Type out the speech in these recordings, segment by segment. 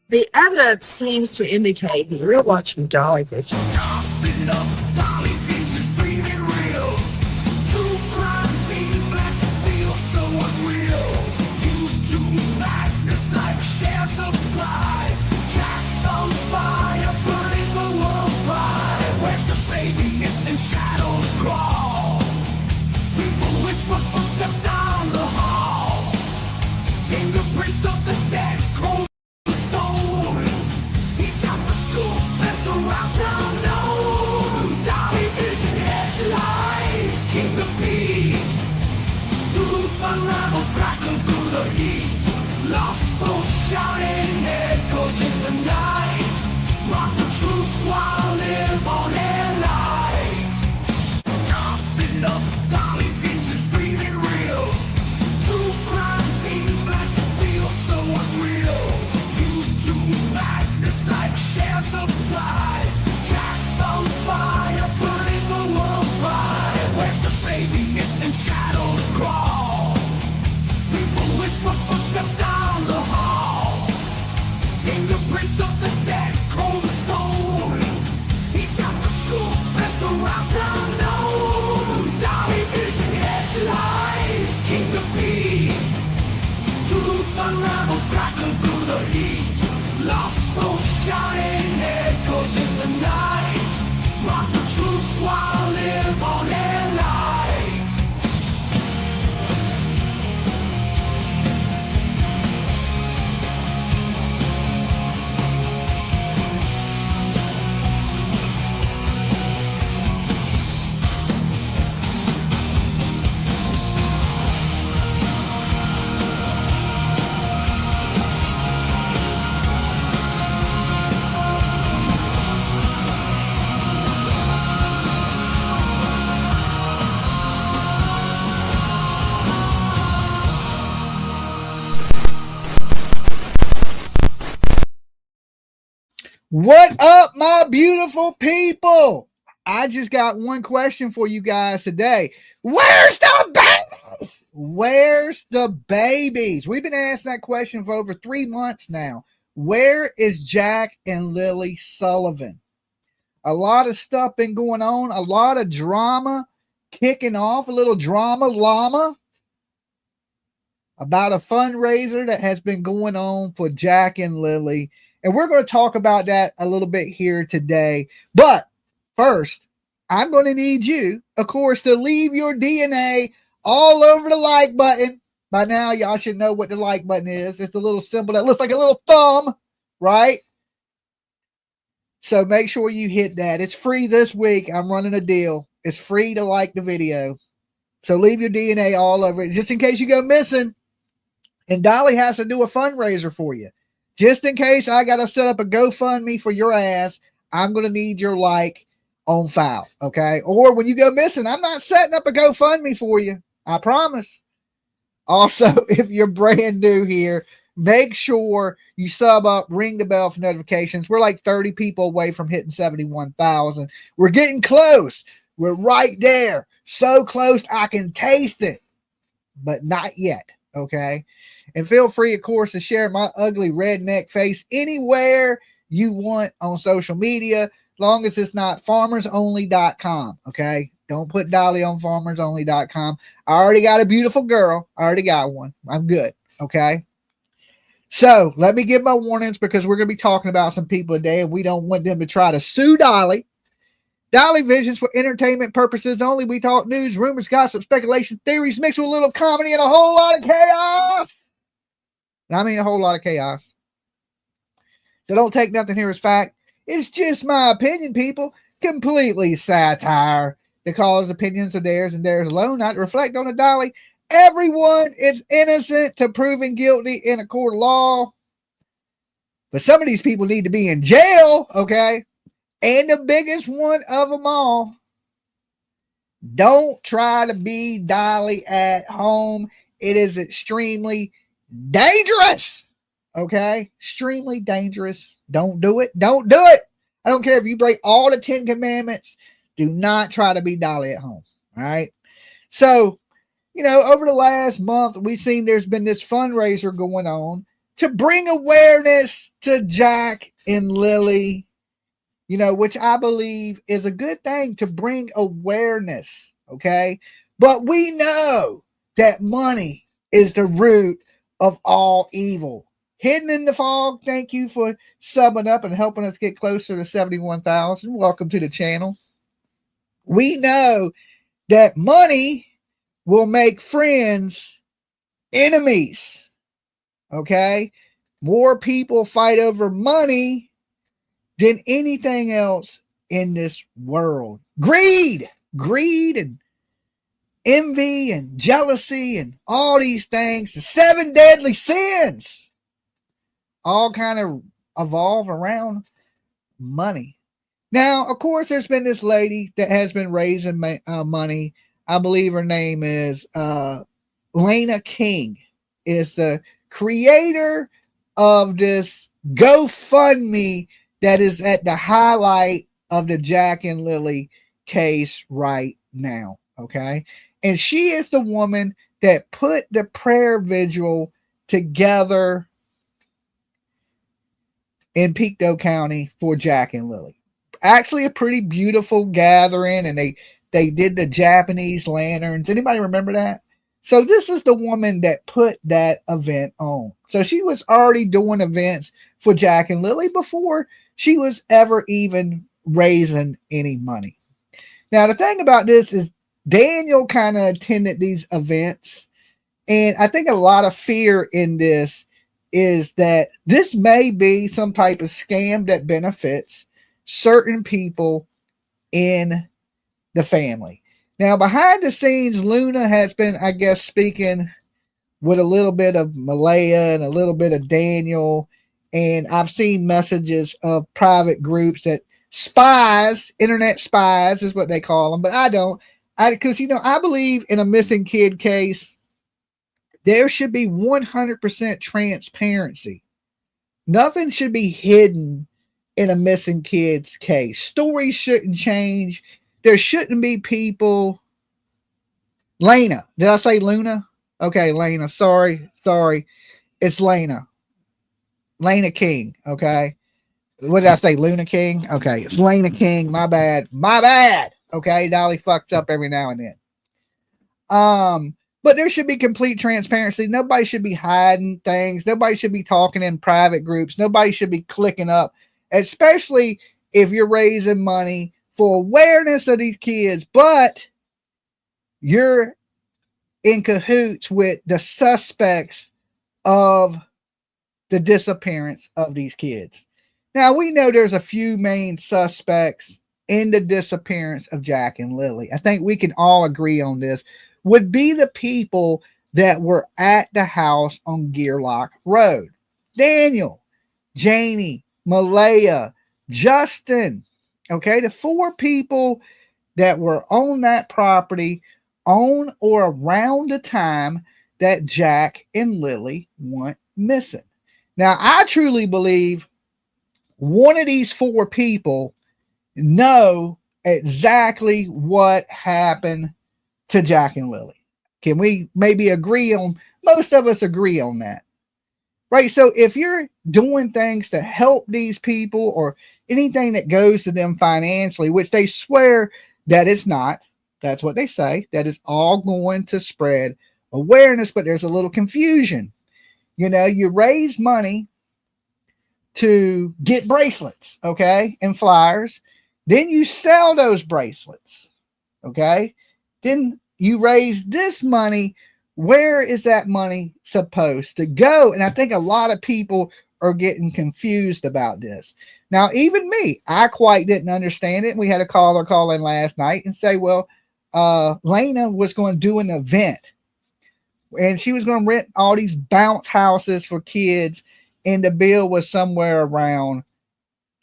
The evidence seems to indicate that you're watching Dolly Vision. Footsteps down the hall, fingerprints of the dead, cold stone. He's got the scoop, best around town known. Dolly Vision headlights, king of beat. Truth unravels, crackling through the heat. Lost soul shouting, echoes in the night. Rock the truth while live on air light. Top it up, Dolly Vision's dreaming real. True crime scene blast feels so unreal. YouTube madness like share, subscribe. Jack's on fire, burning the world's fire. Where's the baby? Missing shadows crawl. People whisper footsteps down the hall. Fingerprints of the dead, cold stone. He's got the scoop, best around town known. Dolly Vision headlights, king of beat. Truth unravels, crackling through the heat. Lost soul shouting, echoes in the night. Rock the truth while live on air light. What up, my beautiful people? I just got one question for you guys today. Where's the babies? Where's the babies? We've been asking that question for over 3 months now. Where is Jack and Lily Sullivan? A lot of stuff been going on, a lot of drama kicking off, a little drama llama about a fundraiser that has been going on for Jack and Lily. And we're going to talk about that a little bit here today. But first, I'm going to need you, of course, to leave your DNA all over the like button. By now, y'all should know what the like button is. It's a little symbol that looks like a little thumb, right? So make sure you hit that. It's free this week. I'm running a deal. It's free to like the video. So leave your DNA all over it, just in case you go missing. And Dolly has to do a fundraiser for you. Just in case I got to set up a GoFundMe for your ass, I'm going to need your like on file, okay? Or when you go missing, I'm not setting up a GoFundMe for you. I promise. Also, if you're brand new here, make sure you sub up, ring the bell for notifications. We're like 30 people away from hitting 71,000. We're getting close. We're right there. So close, I can taste it, but not yet, okay? And feel free, of course, to share my ugly redneck face anywhere you want on social media, long as it's not farmersonly.com, okay? Don't put Dolly on farmersonly.com. I already got a beautiful girl. I already got one. I'm good, okay? So let me give my warnings because we're going to be talking about some people today, and we don't want them to try to sue Dolly. Dolly Vision's for entertainment purposes only. We talk news, rumors, gossip, speculation, theories, mixed with a little comedy and a whole lot of chaos. And I mean a whole lot of chaos. So don't take nothing here as fact. It's just my opinion, people. Completely satire. Because opinions are theirs and theirs alone, not to reflect on the Dolly. Everyone is innocent to proven guilty in a court of law. But some of these people need to be in jail, okay? And the biggest one of them all, don't try to be Dolly at home. It is extremely dangerous. Okay? Extremely dangerous. Don't do it. Don't do it. I don't care if you break all the 10 commandments. Do not try to be Dolly at home. All right? So, you know, over the last month, we've seen there's been this fundraiser going on to bring awareness to Jack and Lily, you know, which I believe is a good thing to bring awareness. Okay. But we know that money is the root of all evil. Hidden in the fog, thank you for subbing up and helping us get closer to 71,000. Welcome to the channel. We know that money will make friends enemies. Okay. More people fight over money than anything else in this world. Greed and envy and jealousy and all these things, the 7 deadly sins, all kind of evolve around money. Now, of course, there's been this lady that has been raising money. I believe her name is Lena King, is the creator of this GoFundMe that is at the highlight of the Jack and Lily case right now. Okay. And she is the woman that put the prayer vigil together in Pictou County for Jack and Lily. Actually a pretty beautiful gathering, and they did the Japanese lanterns. Anybody remember that? So this is the woman that put that event on. So she was already doing events for Jack and Lily before she was ever even raising any money. Now, the thing about this is Daniel kind of attended these events, and I think a lot of fear in this is that this may be some type of scam that benefits certain people in the family. Now, behind the scenes, Luna has been, I guess, speaking with a little bit of Malehya and a little bit of Daniel. And I've seen messages of private groups that spies, internet spies is what they call them. But I don't. Because, you know, I believe in a missing kid case, there should be 100% transparency. Nothing should be hidden in a missing kids case. Stories shouldn't change. There shouldn't be people. Lena. Did I say Luna? Okay, Lena. Sorry. It's Lena. Lena King. Okay. What did I say? Luna King? Okay. It's Lena King. My bad. Okay. Dolly fucks up every now and then. But there should be complete transparency. Nobody should be hiding things. Nobody should be talking in private groups. Nobody should be clicking up, especially if you're raising money for awareness of these kids, but you're in cahoots with the suspects of the disappearance of these kids. Now, we know there's a few main suspects in the disappearance of Jack and Lily. I think we can all agree on this. Would be the people that were at the house on Gearlock Road. Daniel, Janie, Malehya, Justin. Okay, the 4 people that were on that property on or around the time that Jack and Lily went missing. Now, I truly believe one of these 4 people know exactly what happened to Jack and Lily. Can we maybe agree on, most of us agree on that, right? So if you're doing things to help these people or anything that goes to them financially, which they swear that it's not, that's what they say, that is all going to spread awareness, but there's a little confusion. You know, you raise money to get bracelets, okay, and flyers. Then you sell those bracelets, okay? Then you raise this money. Where is that money supposed to go? And I think a lot of people are getting confused about this. Now, even me, I quite didn't understand it. We had a caller call in last night and say, well, Lena was going to do an event and she was going to rent all these bounce houses for kids, and the bill was somewhere around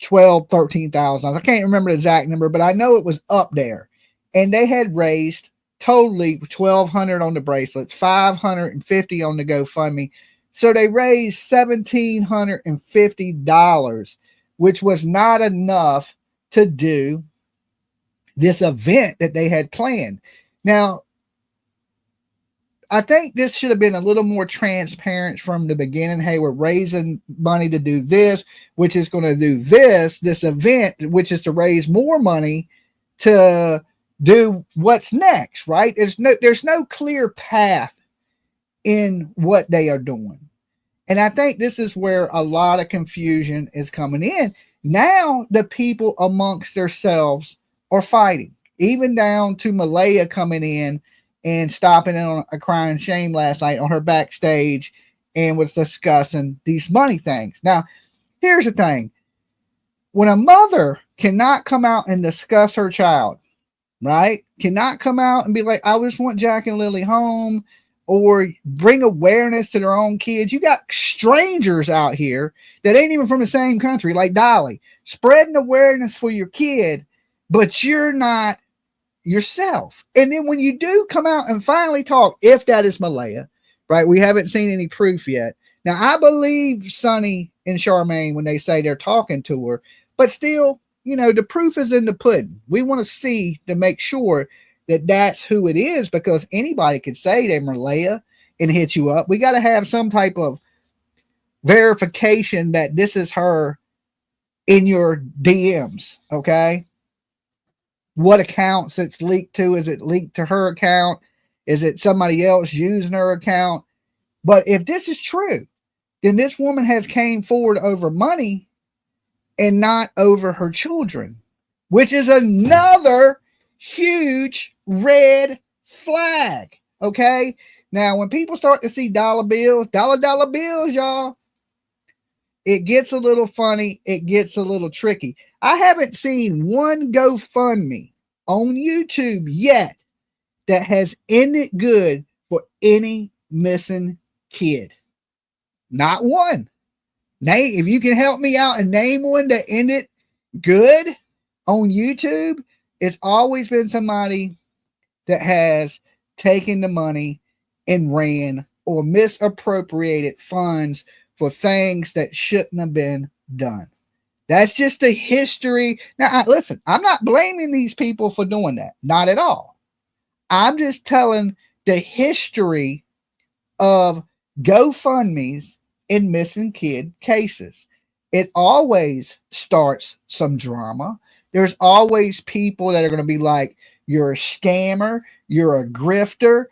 $13,000. I can't remember the exact number, but I know it was up there. And they had raised totally $1,200 on the bracelets, $550 on the GoFundMe. So they raised $1,750, which was not enough to do this event that they had planned. Now, I think this should have been a little more transparent from the beginning. Hey, we're raising money to do this, which is going to do this event, which is to raise more money to do what's next, right? There's no clear path in what they are doing. And I think this is where a lot of confusion is coming in. Now the people amongst themselves are fighting, even down to Malehya coming in and stopping in on a crying shame last night on her backstage and was discussing these money things. Now, here's the thing. When a mother cannot come out and discuss her child, right? Cannot come out and be like, I just want Jack and Lily home, or bring awareness to their own kids. You got strangers out here that ain't even from the same country, like Dolly, spreading awareness for your kid, but you're not yourself. And then when you do come out and finally talk, if that is Malehya, right? We haven't seen any proof yet. Now, I believe Sonny and Charmaine when they say they're talking to her, but still, you know, the proof is in the pudding. We want to see to make sure that that's who it is, because anybody could say they're Malehya and hit you up. We got to have some type of verification that this is her in your DMs, okay? What accounts it's leaked to? Is it linked to her account? Is it somebody else using her account? But if this is true, then this woman has came forward over money and not over her children, which is another huge red flag. Okay. Now, when people start to see dollar bills, dollar bills, y'all, it gets a little funny. It gets a little tricky. I haven't seen one GoFundMe on YouTube yet that has ended good for any missing kid. Not one. Nate, if you can help me out and name one that ended good on YouTube, it's always been somebody that has taken the money and ran or misappropriated funds for things that shouldn't have been done. That's just the history. Now, listen, I'm not blaming these people for doing that. Not at all. I'm just telling the history of GoFundMes in missing kid cases. It always starts some drama. There's always people that are going to be like, you're a scammer, you're a grifter.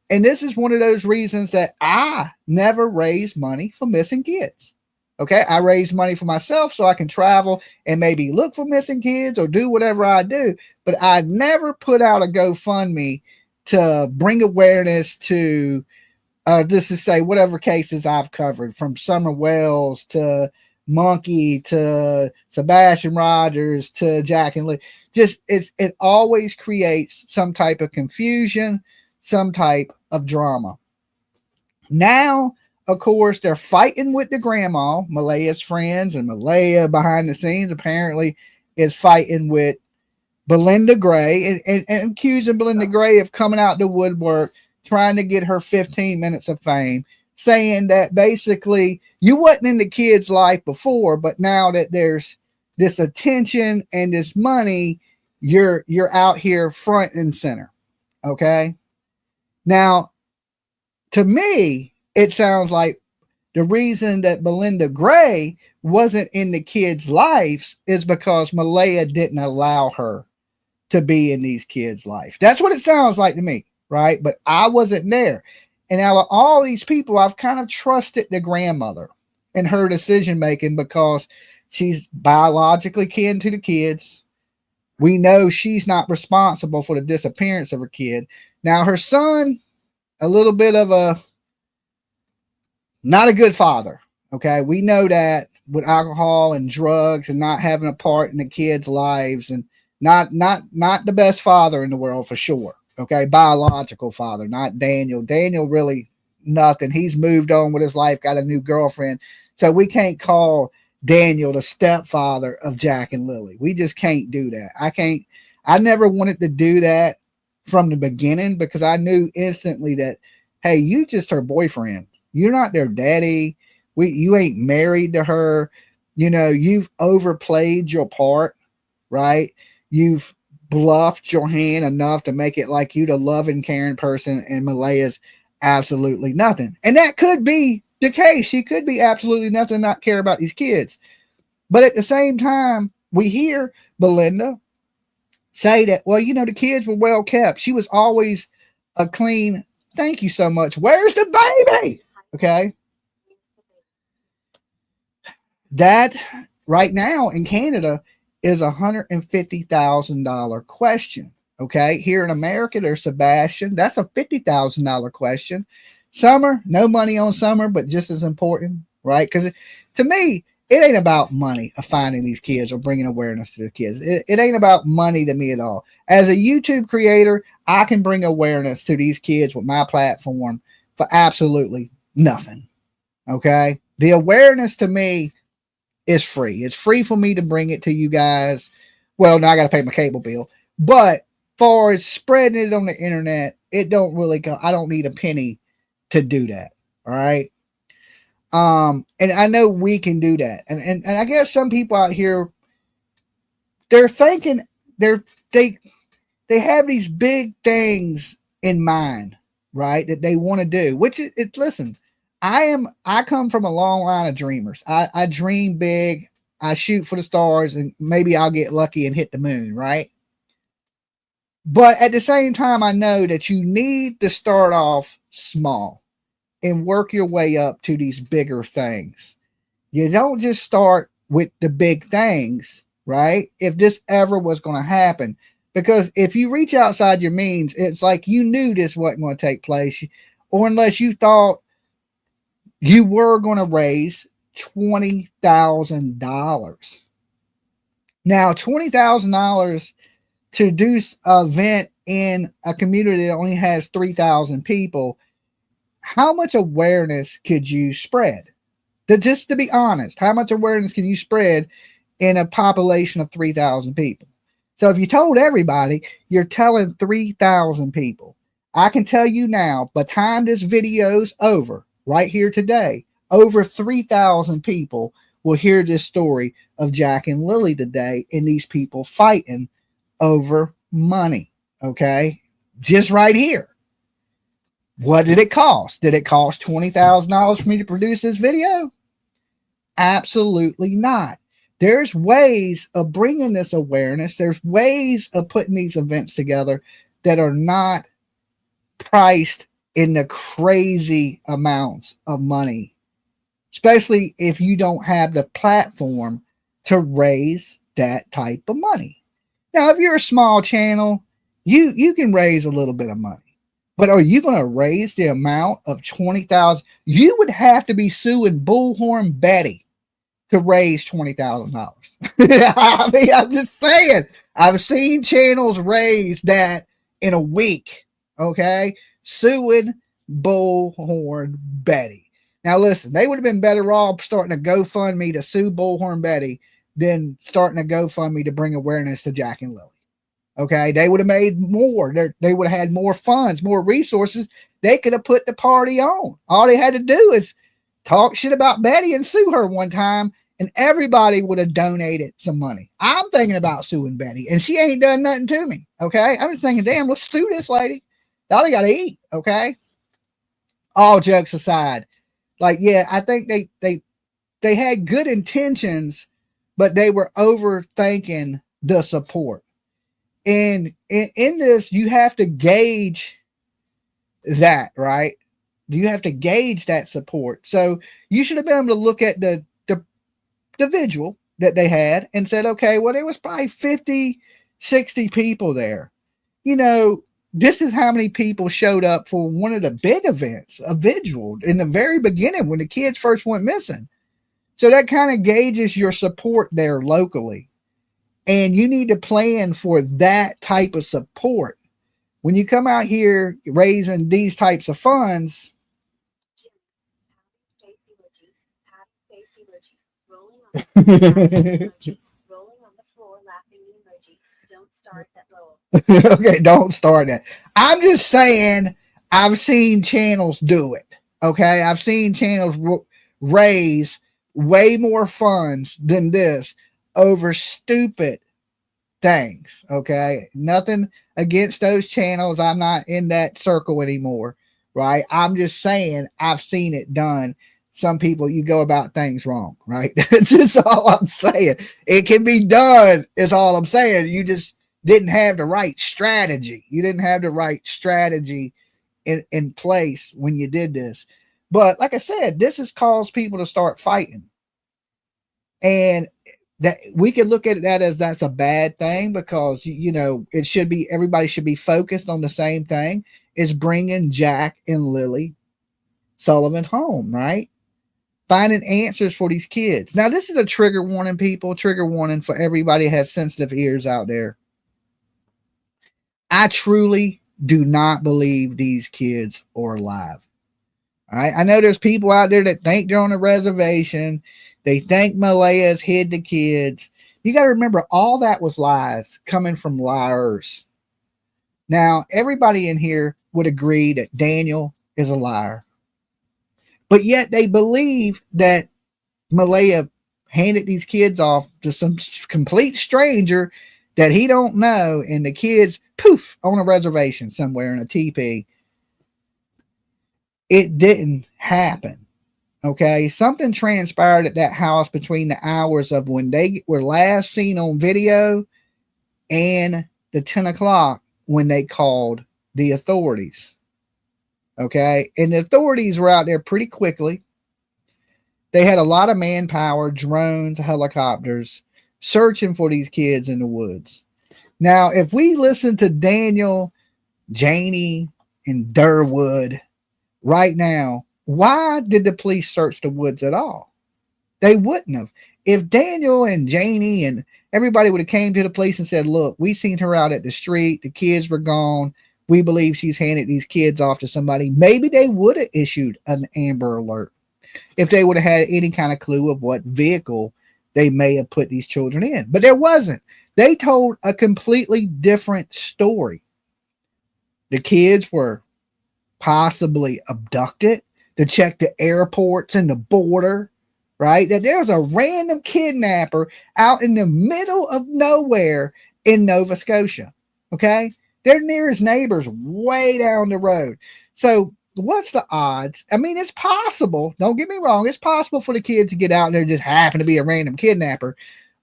And this is one of those reasons that I never raise money for missing kids. Okay, I raise money for myself so I can travel and maybe look for missing kids or do whatever I do. But I never put out a GoFundMe to bring awareness to, just to say whatever cases I've covered, from Summer Wells to Monkey to Sebastian Rogers to Jack and Lily. Just it always creates some type of confusion, some type of drama. Now, of course, they're fighting with the grandma, Malehya's friends, and Malehya behind the scenes apparently is fighting with Belinda Gray and accusing Belinda Gray of coming out the woodwork, trying to get her 15 minutes of fame, saying that basically you wasn't in the kid's life before, but now that there's this attention and this money, you're out here front and center. Okay. Now, to me, it sounds like the reason that Belinda Gray wasn't in the kids' lives is because Malehya didn't allow her to be in these kids' life. That's what it sounds like to me, right? But I wasn't there. And out of all these people, I've kind of trusted the grandmother in her decision making because she's biologically kin to the kids. We know she's not responsible for the disappearance of her kid. Now, her son, a little bit of a not a good father. Okay. We know that with alcohol and drugs and not having a part in the kids' lives, and not the best father in the world for sure. Okay. Biological father, not Daniel. Daniel really nothing. He's moved on with his life, got a new girlfriend. So we can't call Daniel the stepfather of Jack and Lily. We just can't do that. I never wanted to do that from the beginning because I knew instantly that, hey, you just her boyfriend. You're not their daddy. You ain't married to her. You know, you've overplayed your part, right? You've bluffed your hand enough to make it like you the loving, caring person, and Malehya's absolutely nothing. And that could be the case. She could be absolutely nothing, not care about these kids. But at the same time, we hear Belinda say that, well, you know, the kids were well kept. She was always a clean, thank you so much. Where's the baby? Okay. That right now in Canada is $150,000 question. Okay. Here in America, there's Sebastian. That's a $50,000 question. Summer, no money on Summer, but just as important, right? Because to me, it ain't about money of finding these kids or bringing awareness to the kids. It ain't about money to me at all. As a YouTube creator, I can bring awareness to these kids with my platform for absolutely nothing. Okay. The awareness to me is free. It's free for me to bring it to you guys. Well, now I got to pay my cable bill, but far as spreading it on the internet, it don't really go. I don't need a penny to do that. All right. And I know we can do that. And I guess some people out here, they're thinking they have these big things in mind, right? That they want to do, which listen, I come from a long line of dreamers. I dream big. I shoot for the stars, and maybe I'll get lucky and hit the moon, right? But at the same time, I know that you need to start off small and work your way up to these bigger things. You don't just start with the big things, right? If this ever was going to happen, because if you reach outside your means, it's like you knew this wasn't going to take place, or unless you thought you were going to raise $20,000. Now, $20,000 to do an event in a community that only has 3,000 people, how much awareness could you spread? Just to be honest, how much awareness can you spread in a population of 3,000 people? So if you told everybody, you're telling 3,000 people. I can tell you now, by the time this video's over, right here today, over 3,000 people will hear this story of Jack and Lily today, and these people fighting over money. Okay? Just right here. What did it cost? Did it cost $20,000 for me to produce this video? Absolutely not. There's ways of bringing this awareness. There's ways of putting these events together that are not priced in the crazy amounts of money, especially if you don't have the platform to raise that type of money. Now, if you're a small channel, you can raise a little bit of money. But are you going to raise the amount of 20,000? You would have to be suing Bullhorn Betty to raise $20,000. I mean, I'm just saying. I've seen channels raise that in a week. Okay, suing Bullhorn Betty. Now, listen, they would have been better off starting a GoFundMe to sue Bullhorn Betty than starting a GoFundMe to bring awareness to Jack and Lily. Okay, they would have made more. They would have had more funds, more resources. They could have put the party on. All they had to do is talk shit about Betty and sue her one time, and everybody would have donated some money. I'm thinking about suing Betty, and she ain't done nothing to me. Okay, I'm just thinking, damn, let's sue this lady. Dolly got to eat. Okay. All jokes aside, like, yeah, I think they had good intentions, but they were overthinking the support. And in this, you have to gauge that, right? You have to gauge that support. So you should have been able to look at the visual that they had and said, okay, well, there was probably 50, 60 people there. You know, this is how many people showed up for one of the big events, a visual in the very beginning when the kids first went missing. So that kind of gauges your support there locally. And you need to plan for that type of support. When you come out here raising these types of funds, okay, don't start that. I'm just saying, I've seen channels do it. Okay, I've seen channels raise way more funds than this over stupid things. Okay, nothing against those channels. I'm not in that circle anymore, right? I'm just saying I've seen it done. Some people, you go about things wrong, right? That's just all I'm saying. It can be done, is all I'm saying. You just didn't have the right strategy. You didn't have the right strategy in place when you did this. But like I said, this has caused people to start fighting. And that we could look at that as that's a bad thing, because you know it should be, everybody should be focused on the same thing, is bringing Jack and Lily Sullivan home, right? Finding answers for these kids. Now this is a trigger warning, people. Trigger warning for everybody who has sensitive ears out there. I truly do not believe these kids are alive. All right, I know there's people out there that think they're on a reservation. They think Malehya's hid the kids. You got to remember, all that was lies coming from liars. Now, everybody in here would agree that Daniel is a liar. But yet they believe that Malehya handed these kids off to some complete stranger that he don't know, and the kids, poof, on a reservation somewhere in a teepee. It didn't happen. Okay, something transpired at that house between the hours of when they were last seen on video and the 10 o'clock when they called the authorities. Okay, and the authorities were out there pretty quickly. They had a lot of manpower, drones, helicopters, searching for these kids in the woods. Now, if we listen to Daniel, Janie, and Durwood right now, why did the police search the woods at all? They wouldn't have. If Daniel and Janie and everybody would have came to the police and said, look, we seen her out at the street, the kids were gone, we believe she's handed these kids off to somebody, maybe they would have issued an Amber Alert if they would have had any kind of clue of what vehicle they may have put these children in. But there wasn't. They told a completely different story. The kids were possibly abducted, to check the airports and the border, right? That there's a random kidnapper out in the middle of nowhere in Nova Scotia. Okay, their nearest neighbors way down the road. So what's the odds? I mean, it's possible. Don't get me wrong. It's possible for the kids to get out and there just happen to be a random kidnapper,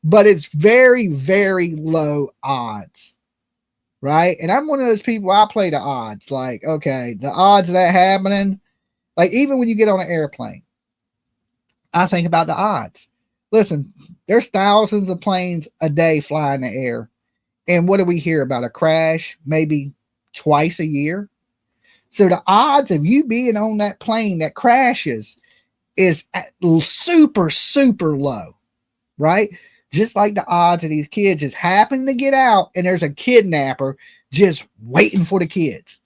but it's very, very low odds. Right. And I'm one of those people, I play the odds. Like, okay, the odds of that happening, like even when you get on an airplane, I think about the odds. Listen, there's thousands of planes a day fly in the air. And what do we hear about? A crash maybe twice a year. So the odds of you being on that plane that crashes is super, super low, right? Just like the odds of these kids just happen to get out and there's a kidnapper just waiting for the kids.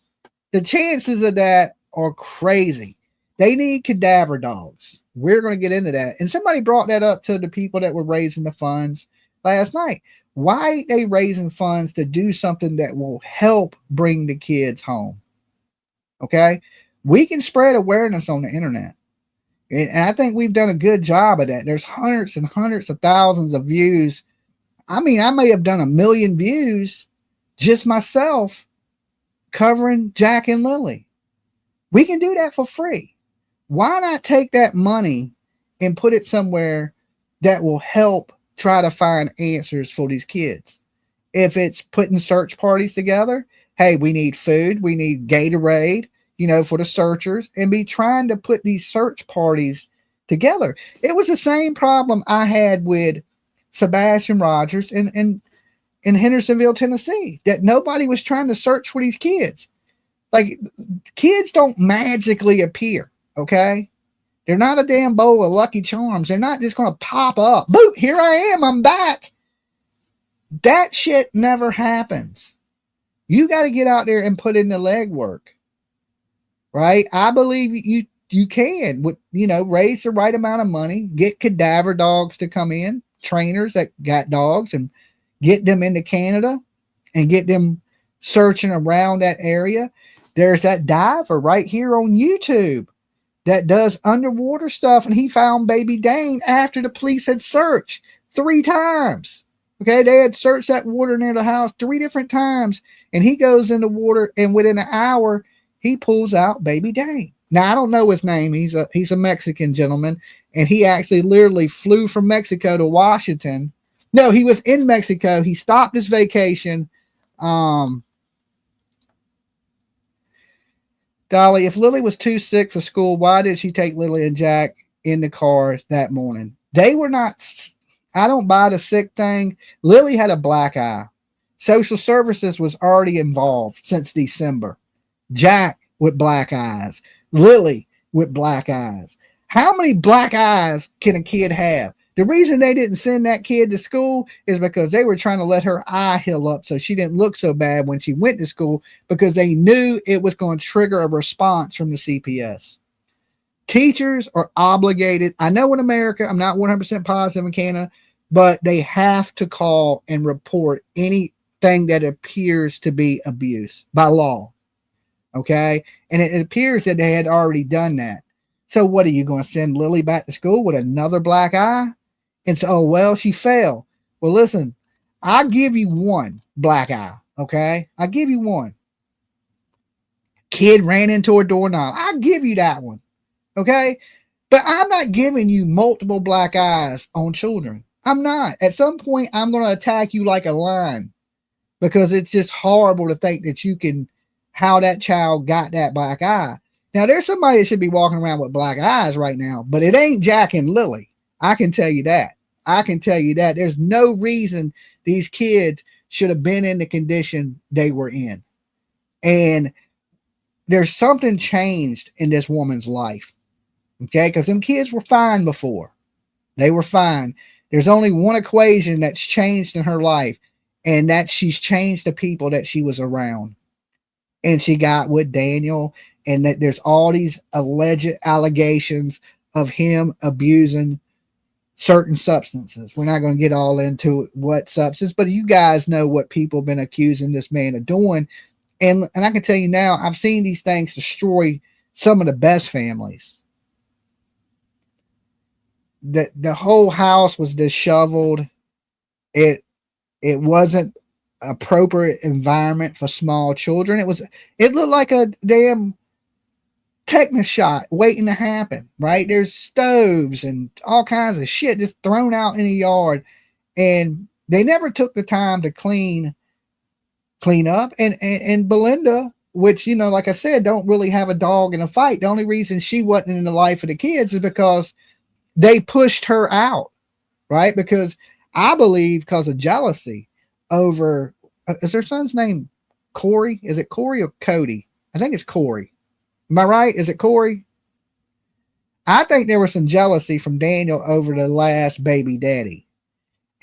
The chances of that are crazy. They need cadaver dogs. We're going to get into that. And somebody brought that up to the people that were raising the funds last night. Why ain't they raising funds to do something that will help bring the kids home? Okay. We can spread awareness on the internet. And I think we've done a good job of that. There's hundreds and hundreds of thousands of views. I mean, I may have done 1 million views just myself covering Jack and Lily. We can do that for free. Why not take that money and put it somewhere that will help try to find answers for these kids? If it's putting search parties together, hey, we need food, we need Gatorade, for the searchers, and be trying to put these search parties together. It was the same problem I had with Sebastian Rogers in Hendersonville, Tennessee, that nobody was trying to search for these kids. Like, kids don't magically appear, okay? They're not a damn bowl of Lucky Charms. They're not just going to pop up. Boop, here I am, I'm back. That shit never happens. You got to get out there and put in the legwork. Right? I believe you can, raise the right amount of money, get cadaver dogs to come in, trainers that got dogs, and get them into Canada and get them searching around that area. There's that diver right here on YouTube that does underwater stuff, and he found baby Dane after the police had searched 3 times. Okay, they had searched that water near the house 3 different times, and he goes in the water, and within an hour, he pulls out baby Dane. Now I don't know his name. He's a Mexican gentleman, and he actually literally flew from Mexico to Washington. No, he was in Mexico. He stopped his vacation. Dolly, if Lily was too sick for school, why did she take Lily and Jack in the car that morning? They were not. I don't buy the sick thing. Lily had a black eye. Social services was already involved since December. Jack with black eyes. Lily with black eyes. How many black eyes can a kid have? The reason they didn't send that kid to school is because they were trying to let her eye heal up so she didn't look so bad when she went to school, because they knew it was going to trigger a response from the CPS. Teachers are obligated. I know in America, I'm not 100% positive in Canada, but they have to call and report anything that appears to be abuse by law. Okay. And it appears that they had already done that. So what are you going to send Lily back to school with another black eye? And so, oh, well, she fell. Well, listen, I'll give you one black eye. Okay. I'll give you one. Kid ran into a doorknob. I'll give you that one. Okay. But I'm not giving you multiple black eyes on children. I'm not. At some point, I'm going to attack you like a lion, because it's just horrible to think that you can, how that child got that black eye. Now, there's somebody that should be walking around with black eyes right now, but it ain't Jack and Lily. I can tell you that. I can tell you that. There's no reason these kids should have been in the condition they were in. And there's something changed in this woman's life. Okay, because them kids were fine before. They were fine. There's only one equation that's changed in her life, and that she's changed the people that she was around. And she got with Daniel, and that there's all these alleged allegations of him abusing certain substances. We're not going to get all into what substance, but you guys know what people have been accusing this man of doing. And I can tell you now, I've seen these things destroy some of the best families. The whole house was disheveled. It wasn't appropriate environment for small children. It looked like a damn tetanus shot waiting to happen, right? There's stoves and all kinds of shit just thrown out in the yard, and they never took the time to clean up. And Belinda, which, you know, like I said, don't really have a dog in a fight. The only reason she wasn't in the life of the kids is because they pushed her out, right? Because I believe because of jealousy over, is their son's name Corey? Is it Corey or Cody? I think it's Corey. Am I right? Is it Corey? I think there was some jealousy from Daniel over the last baby daddy.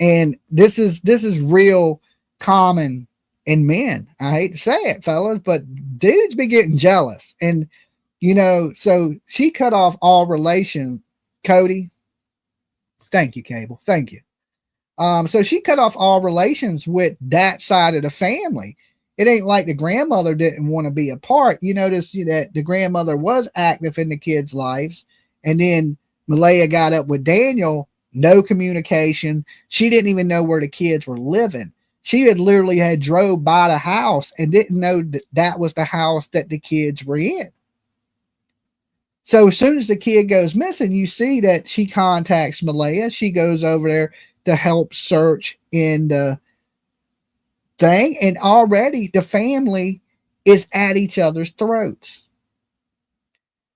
And this is real common in men. I hate to say it, fellas, but dudes be getting jealous. And, you know, so she cut off all relation. Cody, thank you, Cable. Thank you. So she cut off all relations with that side of the family. It ain't like the grandmother didn't want to be a part. You notice that the grandmother was active in the kids' lives. And then Malehya got up with Daniel, no communication. She didn't even know where the kids were living. She had literally had drove by the house and didn't know that that was the house that the kids were in. So as soon as the kid goes missing, you see that she contacts Malehya. She goes over there to help search in the thing. And already the family is at each other's throats.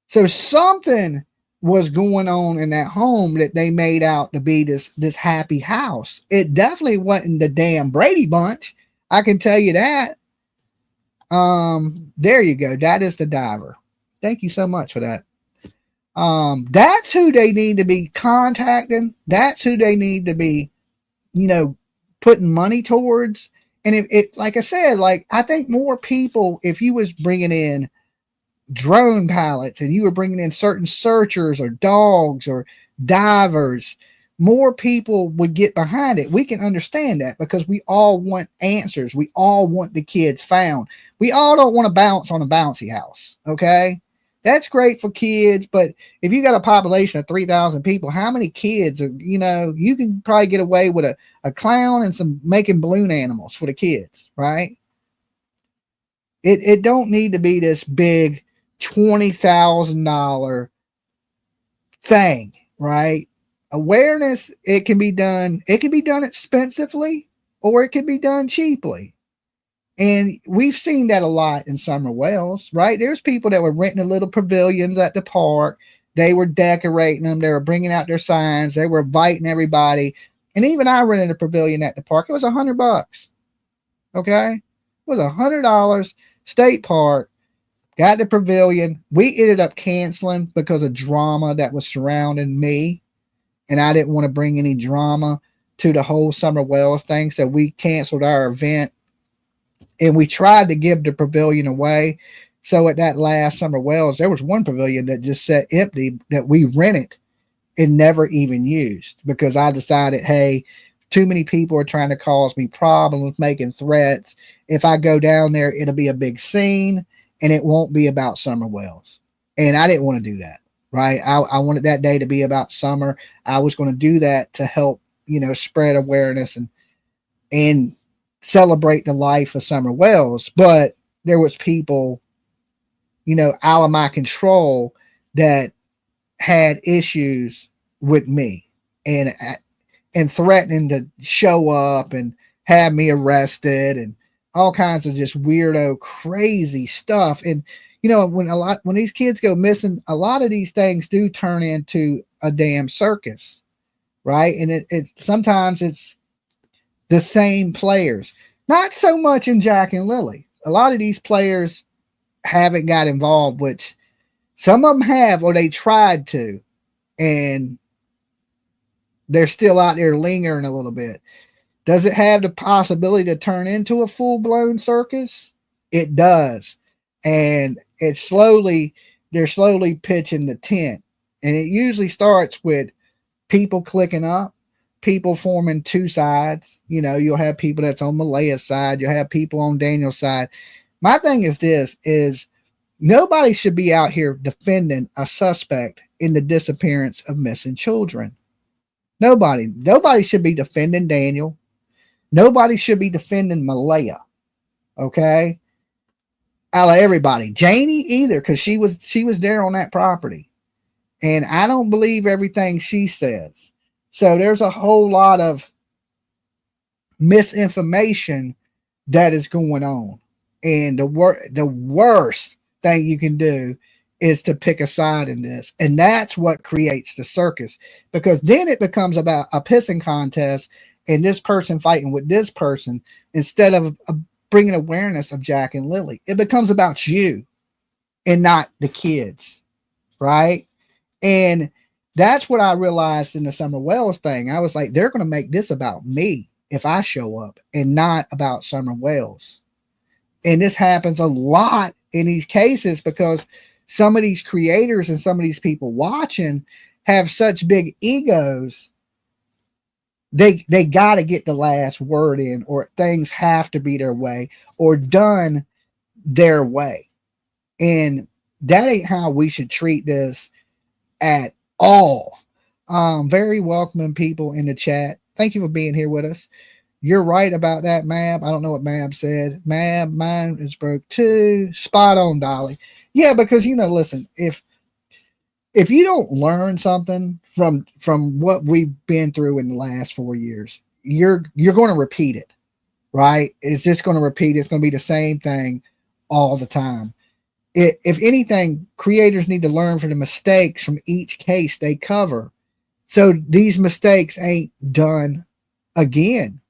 So something was going on in that home that they made out to be this happy house. It definitely wasn't the damn Brady Bunch. I can tell you that. There you go. That is the diver. Thank you so much for that. That's who they need to be contacting. That's who they need to be, you know, putting money towards. And it like I said, like, I think more people, if you was bringing in drone pilots and you were bringing in certain searchers or dogs or divers, more people would get behind it. We can understand that because we all want answers. We all want the kids found. We all don't want to bounce on a bouncy house. Okay. That's great for kids, but if you got a population of 3,000 people, how many kids are, you know, you can probably get away with a clown and some making balloon animals for the kids, right? It don't need to be this big $20,000 thing, right? Awareness, it can be done expensively, or it can be done cheaply. And we've seen that a lot in Summer Wells, right? There's people that were renting the little pavilions at the park. They were decorating them. They were bringing out their signs. They were inviting everybody. And even I rented a pavilion at the park. It was $100. Okay. It was $100. State park. Got the pavilion. We ended up canceling because of drama that was surrounding me. And I didn't want to bring any drama to the whole Summer Wells thing. So we canceled our event. And we tried to give the pavilion away. So at that last Summer Wells, there was one pavilion that just sat empty that we rented and never even used, because I decided, hey, too many people are trying to cause me problems, making threats. If I go down there, it'll be a big scene and it won't be about Summer Wells. And I didn't want to do that, right? I wanted that day to be about summer. I was going to do that to help, spread awareness and celebrate the life of Summer Wells. But there was people, out of my control that had issues with me and threatening to show up and have me arrested and all kinds of just weirdo, crazy stuff. And when these kids go missing, a lot of these things do turn into a damn circus, right? And it sometimes it's the same players. Not so much in Jack and Lily. A lot of these players haven't got involved, which some of them have, or they tried to, and they're still out there lingering a little bit. Does it have the possibility to turn into a full-blown circus? It does. And they're slowly pitching the tent. And it usually starts with people clicking up, people forming two sides. You'll have people that's on Malehya's side. You'll have people on Daniel's side. My thing is this, is nobody should be out here defending a suspect in the disappearance of missing children. Nobody should be defending Daniel. Nobody should be defending Malehya. Okay. Out of everybody, Janie either, because she was there on that property. And I don't believe everything she says. So there's a whole lot of misinformation that is going on. And the worst thing you can do is to pick a side in this. And that's what creates the circus, because then it becomes about a pissing contest and this person fighting with this person instead of bringing awareness of Jack and Lily. It becomes about you and not the kids, right? And that's what I realized in the Summer Wells thing. I was like, they're going to make this about me if I show up and not about Summer Wells. And this happens a lot in these cases because some of these creators and some of these people watching have such big egos. They got to get the last word in, or things have to be their way or done their way. And that ain't how we should treat this at all. Very welcoming people in the chat. Thank you for being here with us. You're right about that, Mab. I don't know what Mab said. Mab, mine is broke too. Spot on, Dolly. Yeah, because listen, if you don't learn something from what we've been through in the last 4 years, you're going to repeat it, right? It's just going to repeat. It's going to be the same thing all the time. If anything, creators need to learn from the mistakes from each case they cover, so these mistakes ain't done again.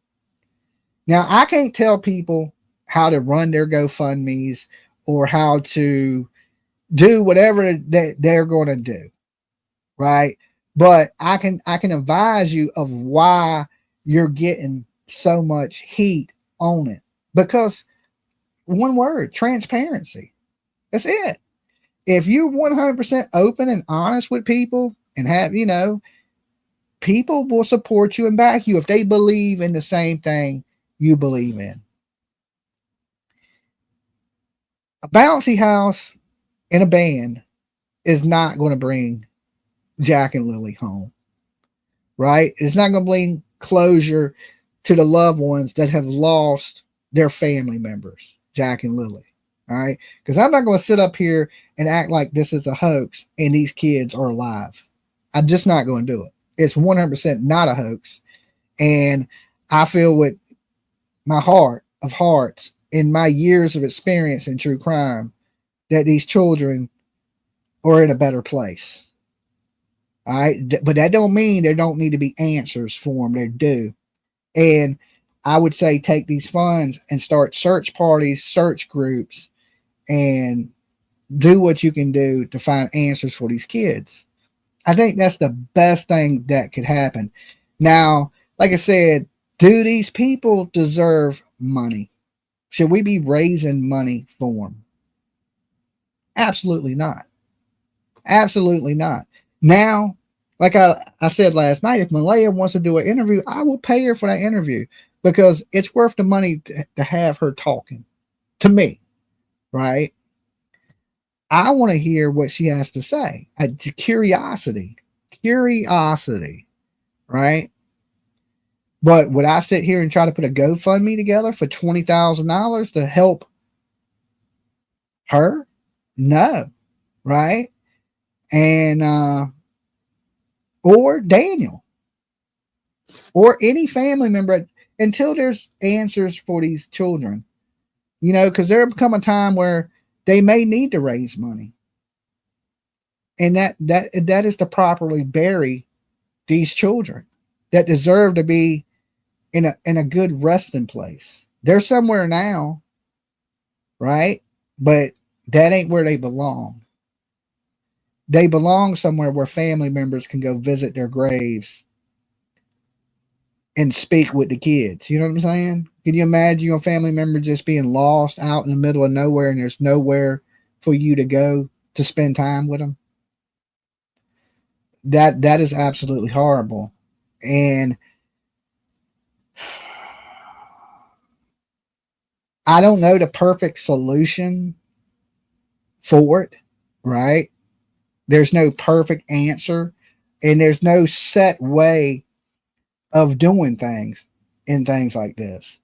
Now, I can't tell people how to run their GoFundMes or how to do whatever they're going to do, right? But I can advise you of why you're getting so much heat on it, because one word, transparency. That's it. If you're 100% open and honest with people and have, people will support you and back you if they believe in the same thing you believe in. A bouncy house and a band is not going to bring Jack and Lily home, right? It's not going to bring closure to the loved ones that have lost their family members, Jack and Lily. All right. Because I'm not going to sit up here and act like this is a hoax and these kids are alive. I'm just not going to do it. It's 100% not a hoax. And I feel with my heart of hearts, in my years of experience in true crime, that these children are in a better place. All right. But that don't mean there don't need to be answers for them. They do. And I would say take these funds and start search parties, search groups, and do what you can do to find answers for these kids. I think that's the best thing that could happen. Now, like I said, do these people deserve money? Should we be raising money for them? Absolutely not. Absolutely not. Now, like I said last night, if Malehya wants to do an interview, I will pay her for that interview because it's worth the money to have her talking to me, right? I want to hear what she has to say. Curiosity, right? But would I sit here and try to put a GoFundMe together for $20,000 to help her? No, right? And or Daniel or any family member until there's answers for these children, you know, because there'll come a time where they may need to raise money, and that is to properly bury these children that deserve to be in a good resting place. They're somewhere now, right? But that ain't where they belong. They belong somewhere where family members can go visit their graves and speak with the kids. You know what I'm saying? Can you imagine your family member just being lost out in the middle of nowhere and there's nowhere for you to go to spend time with them? That is absolutely horrible. And I don't know the perfect solution for it, right? There's no perfect answer, and there's no set way of doing things in things like this.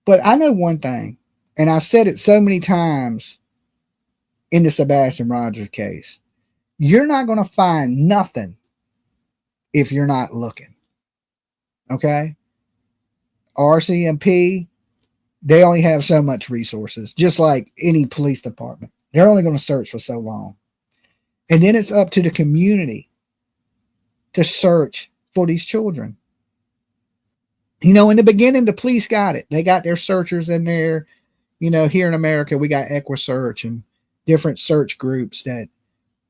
But I know one thing, and I've said it so many times in the Sebastian Rogers case. You're not going to find nothing if you're not looking. Okay? RCMP, they only have so much resources, just like any police department. They're only going to search for so long. And then it's up to the community to search for these children. You know, in the beginning, the police got it. They got their searchers in there. You know, here in America, we got EquiSearch and different search groups that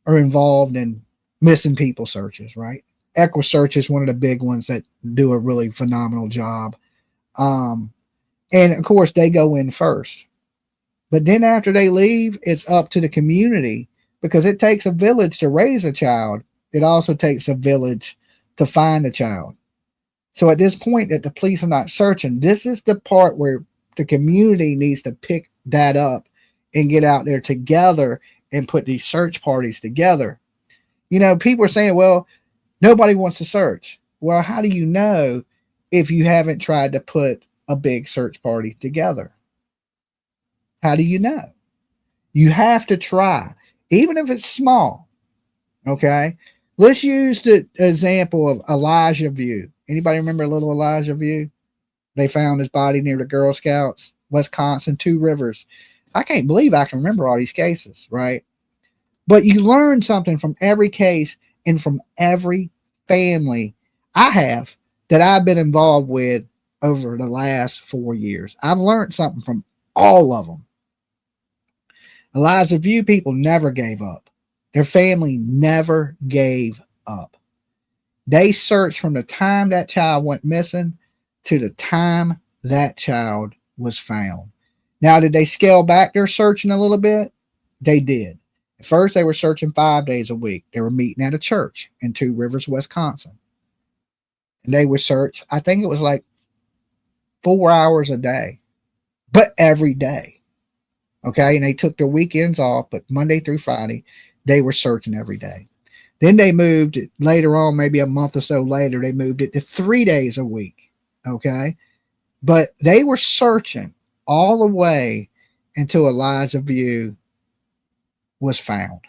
are involved in missing people searches, right? EquiSearch is one of the big ones that do a really phenomenal job. And of course, they go in first. But then after they leave, it's up to the community, because it takes a village to raise a child. It also takes a village to find a child. So at this point that the police are not searching, this is the part where the community needs to pick that up and get out there together and put these search parties together. You know, people are saying, well, nobody wants to search. Well, how do you know if you haven't tried to put a big search party together? How do you know? You have to try, even if it's small. Okay. Let's use the example of Elijah View. Anybody remember little Elijah View? They found his body near the Girl Scouts, Wisconsin, 2 Rivers. I can't believe I can remember all these cases, right? But you learn something from every case and from every family I have that I've been involved with over the last 4 years. I've learned something from all of them. Elijah View people never gave up. Their family never gave up. They searched from the time that child went missing to the time that child was found. Now, did they scale back their searching a little bit? They did. At first, they were searching 5 days a week. They were meeting at a church in 2 Rivers, Wisconsin. And they would search, I think it was like 4 hours a day, but every day. Okay, and they took their weekends off, but Monday through Friday, they were searching every day. Then they moved it later on, maybe a month or so later, they moved it to 3 days a week. Okay, but they were searching all the way until Elijah View was found.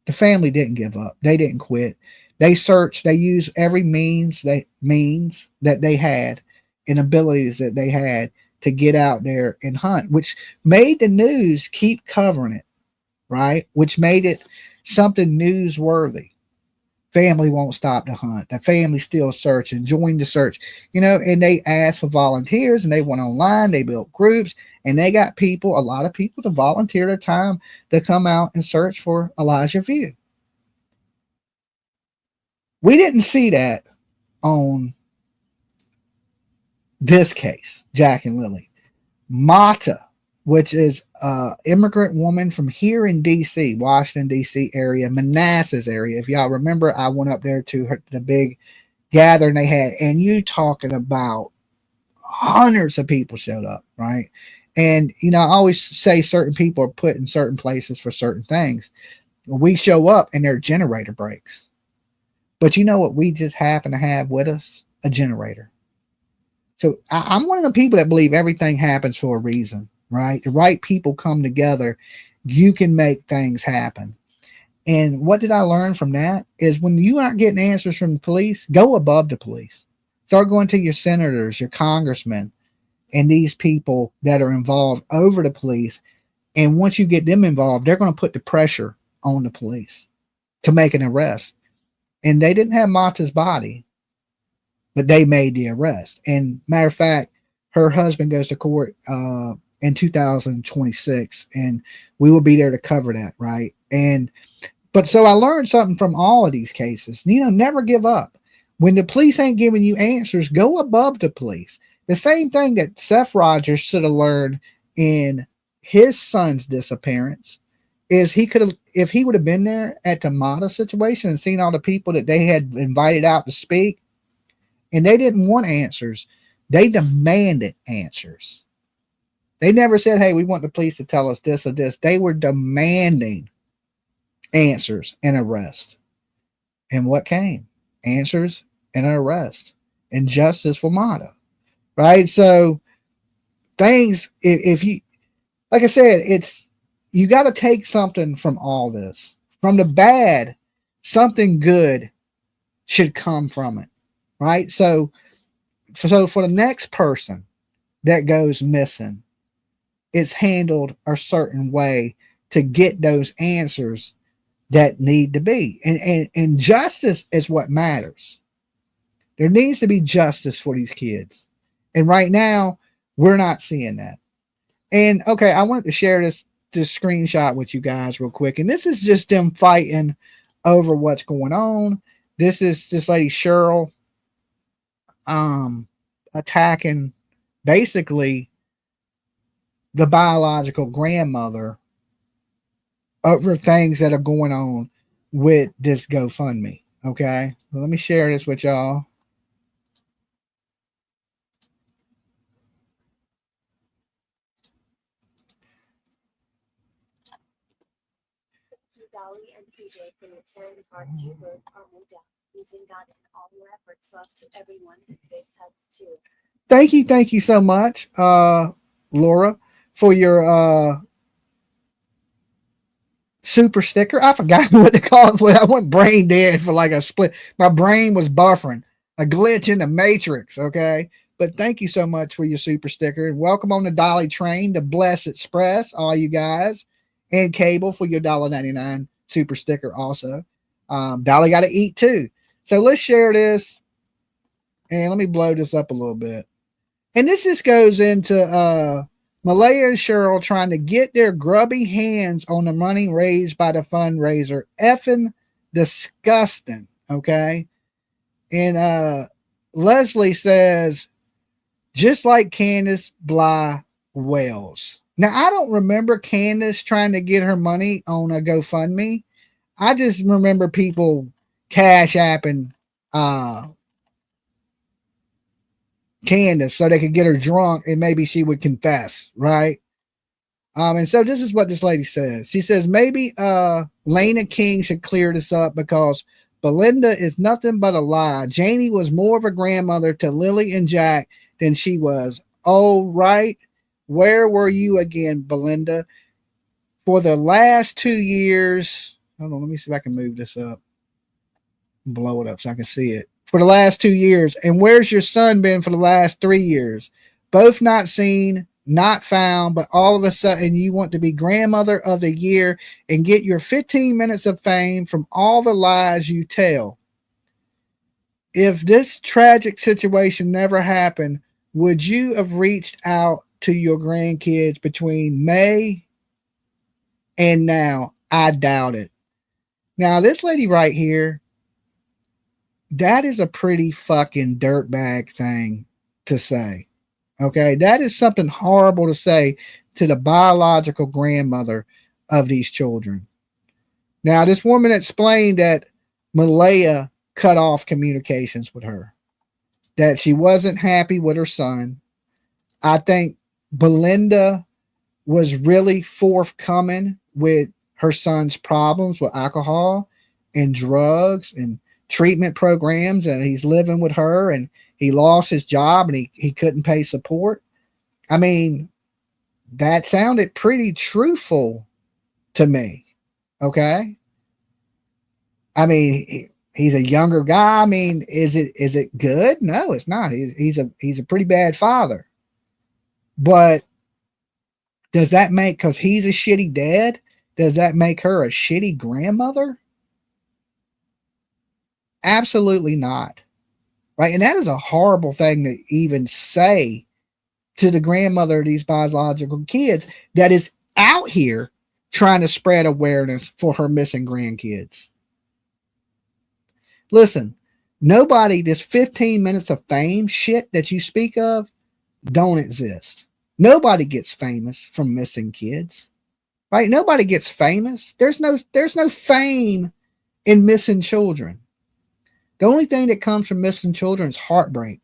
The family didn't give up. They didn't quit. They searched. They used every means that they had and abilities that they had to get out there and hunt, which made the news keep covering it, right? Which made it something newsworthy. Family won't stop to hunt. The family still searching, join the search, and they asked for volunteers and they went online, they built groups, and they got a lot of people to volunteer their time to come out and search for Elijah View. We didn't see that on this case, Jack and Lily. Mata, which is an immigrant woman from here in D.C., Washington, D.C. area, Manassas area. If y'all remember, I went up there to the big gathering they had, and you talking about hundreds of people showed up, right? And, I always say certain people are put in certain places for certain things. We show up and their generator breaks. But you know what we just happen to have with us? A generator. So I'm one of the people that believe everything happens for a reason, right? The right people come together, you can make things happen. And what did I learn from that is when you aren't getting answers from the police, go above the police. Start going to your senators, your congressmen, and these people that are involved over the police. And once you get them involved, they're going to put the pressure on the police to make an arrest. And they didn't have Mata's body, but they made the arrest. And matter of fact, her husband goes to court in 2026, and we will be there to cover that, right? But so I learned something from all of these cases. Never give up. When the police ain't giving you answers, go above the police. The same thing that Seth Rogers should have learned in his son's disappearance is if he would have been there at the Mata situation and seen all the people that they had invited out to speak, and they didn't want answers, they demanded answers. They never said, hey, we want the police to tell us this or this. They were demanding answers and arrest. And what came? Answers and an arrest and justice for Mata. Right? So things, if you, like I said, you got to take something from all this. From the bad, something good should come from it. Right? So for the next person that goes missing, it's handled a certain way to get those answers that need to be. And justice is what matters. There needs to be justice for these kids. And right now, we're not seeing that. And okay, I wanted to share this screenshot with you guys real quick. And this is just them fighting over what's going on. This is this lady Cheryl attacking basically the biological grandmother over things that are going on with this GoFundMe. Okay, well, let me share this with y'all. Dolly and PJ can return the hearts you wrote are moved out, using God and all your efforts. Love to everyone who faith has too. Thank you so much, Laura, for your super sticker. I forgot what to call it. I went brain dead for like a split. My brain was buffering, a glitch in the matrix. Okay. But thank you so much for your super sticker. Welcome on the Dolly train, the Bless Express, all you guys, and Cable for your $1.99 super sticker also. Dolly got to eat too. So let's share this. And let me blow this up a little bit. And this just goes into Malehya and Cheryl trying to get their grubby hands on the money raised by the fundraiser. Effing disgusting. Okay. And Leslie says, just like Candace Bly Wells. Now, I don't remember Candace trying to get her money on a GoFundMe. I just remember people cash apping Candace so they could get her drunk and maybe she would confess, right? And so this is what this lady says. She says, maybe Lena King should clear this up because Belinda is nothing but a lie. Janie was more of a grandmother to Lily and Jack than she was. Oh, right. Where were you again, Belinda? For the last 2 years. Hold on, let me see if I can move this up. Blow it up so I can see it. For the last 2 years. And where's your son been for the last 3 years? Both not seen, not found, but all of a sudden you want to be grandmother of the year and get your 15 minutes of fame from all the lies you tell. If this tragic situation never happened, would you have reached out to your grandkids between May and now? I doubt it. Now, this lady right here, that is a pretty fucking dirtbag thing to say. Okay, that is something horrible to say to the biological grandmother of these children. Now, this woman explained that Malehya cut off communications with her, that she wasn't happy with her son. I think Belinda was really forthcoming with her son's problems with alcohol and drugs and treatment programs, and he's living with her, and he lost his job and he couldn't pay support. I mean, that sounded pretty truthful to me. Okay. I mean, he's a younger guy. I mean, is it good? No, it's not. He's a pretty bad father. But does that make, because he's a shitty dad, does that make her a shitty grandmother? Absolutely not. Right? And that is a horrible thing to even say to the grandmother of these biological kids that is out here trying to spread awareness for her missing grandkids. Listen, nobody, this 15 minutes of fame shit that you speak of don't exist. Nobody gets famous from missing kids. Right? Nobody gets famous. There's no fame in missing children. The only thing that comes from missing children is heartbreak.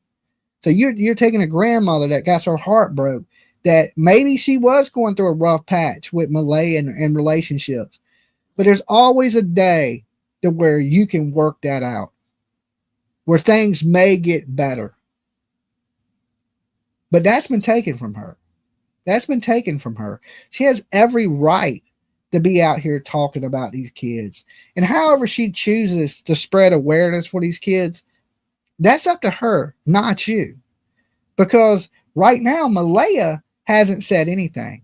So you're taking a grandmother that got her heart broke, that maybe she was going through a rough patch with Malehya and relationships, but there's always a day to where you can work that out, where things may get better. But that's been taken from her. That's been taken from her. She has every right to be out here talking about these kids. And however she chooses to spread awareness for these kids, that's up to her, not you. Because right now, Malehya hasn't said anything.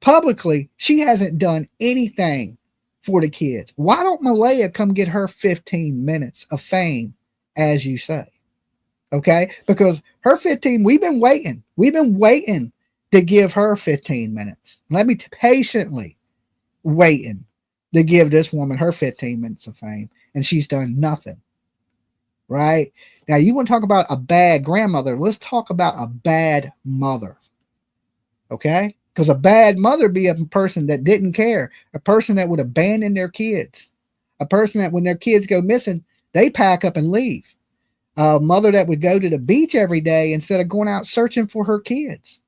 Publicly, she hasn't done anything for the kids. Why don't Malehya come get her 15 minutes of fame, as you say? Okay? Because her 15, we've been waiting. We've been waiting to give her 15 minutes. Let me patiently waiting to give this woman her 15 minutes of fame, and she's done nothing. Right? Now, you want to talk about a bad grandmother? Let's talk about a bad mother. Okay? Because a bad mother be a person that didn't care, a person that would abandon their kids, a person that when their kids go missing, they pack up and leave. A mother that would go to the beach every day instead of going out searching for her kids.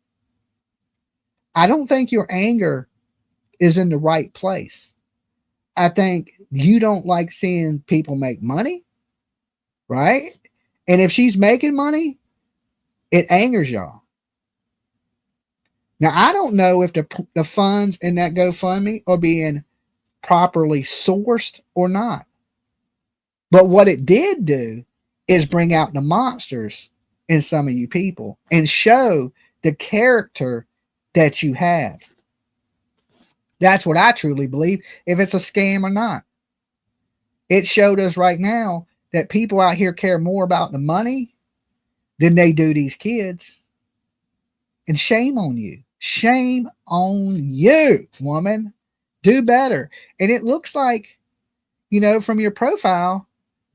I don't think your anger is in the right place. I think you don't like seeing people make money, right? And if she's making money, it angers y'all. Now, I don't know if the funds in that GoFundMe are being properly sourced or not. But what it did do is bring out the monsters in some of you people and show the character that you have. That's what I truly believe, if it's a scam or not. It showed us right now that people out here care more about the money than they do these kids. And shame on you. Shame on you, woman. Do better. And it looks like, from your profile,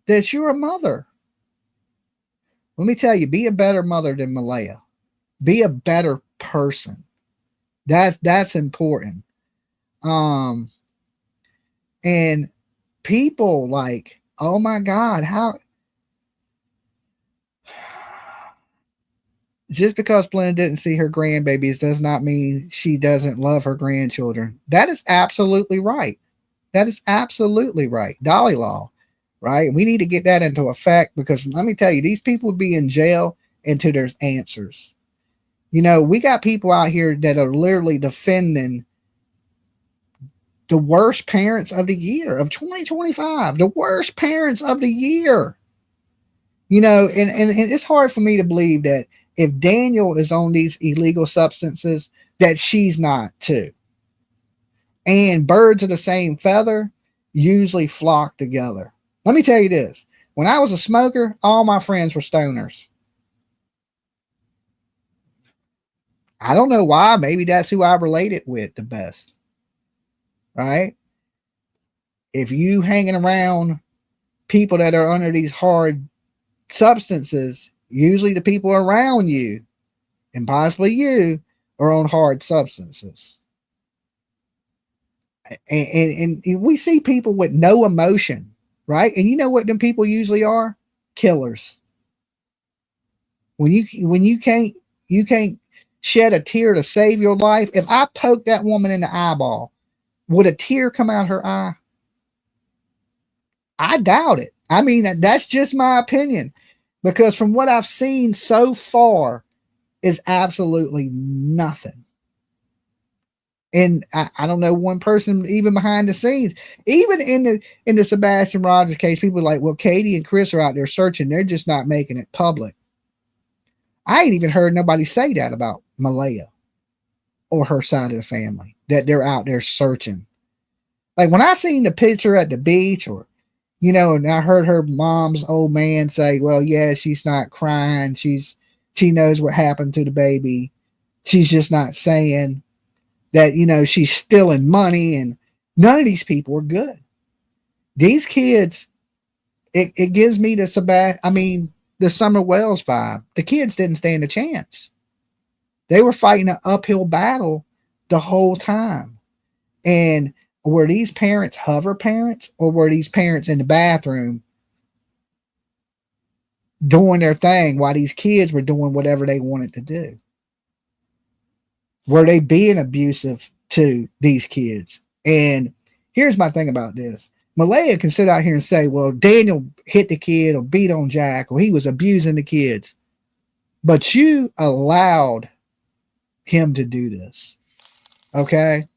that you're a mother. Let me tell you, be a better mother than Malehya. Be a better person. That's important. And people like, oh my God, how just because Belinda didn't see her grandbabies does not mean she doesn't love her grandchildren. That is absolutely right. That is absolutely right. Dolly law, right? We need to get that into effect, because let me tell you, these people would be in jail until there's answers. You know, we got people out here that are literally defending the worst parents of the year of 2025, the worst parents of the year. You know, and it's hard for me to believe that if Daniel is on these illegal substances, that she's not too. And birds of the same feather usually flock together. Let me tell you this. When I was a smoker, all my friends were stoners. I don't know why. Maybe that's who I related with the best. Right? If you hanging around people that are under these hard substances, usually the people around you and possibly you are on hard substances. And we see people with no emotion, right? And you know what them people usually are? Killers. When you can't shed a tear to save your life. If I poke that woman in the eyeball, would a tear come out her eye? I doubt it. I mean, that's just my opinion, because from what I've seen so far is absolutely nothing. And I don't know one person even behind the scenes, even in the Sebastian Rogers case, people are like, well, Katie and Chris are out there searching. They're just not making it public. I ain't even heard nobody say that about Malehya or her side of the family, that they're out there searching. Like when I seen the picture at the beach, or, you know, and I heard her mom's old man say, well, yeah, she's not crying. She knows what happened to the baby. She's just not saying that, you know, she's stealing money. And none of these people are good. These kids, it gives me the Summer Wells vibe. The kids didn't stand a chance. They were fighting an uphill battle the whole time. And were these parents hover parents, or were these parents in the bathroom doing their thing while these kids were doing whatever they wanted to do? Were they being abusive to these kids? And here's my thing about this. Malehya can sit out here and say, well, Daniel hit the kid or beat on Jack, or he was abusing the kids. But you allowed him to do this. Okay?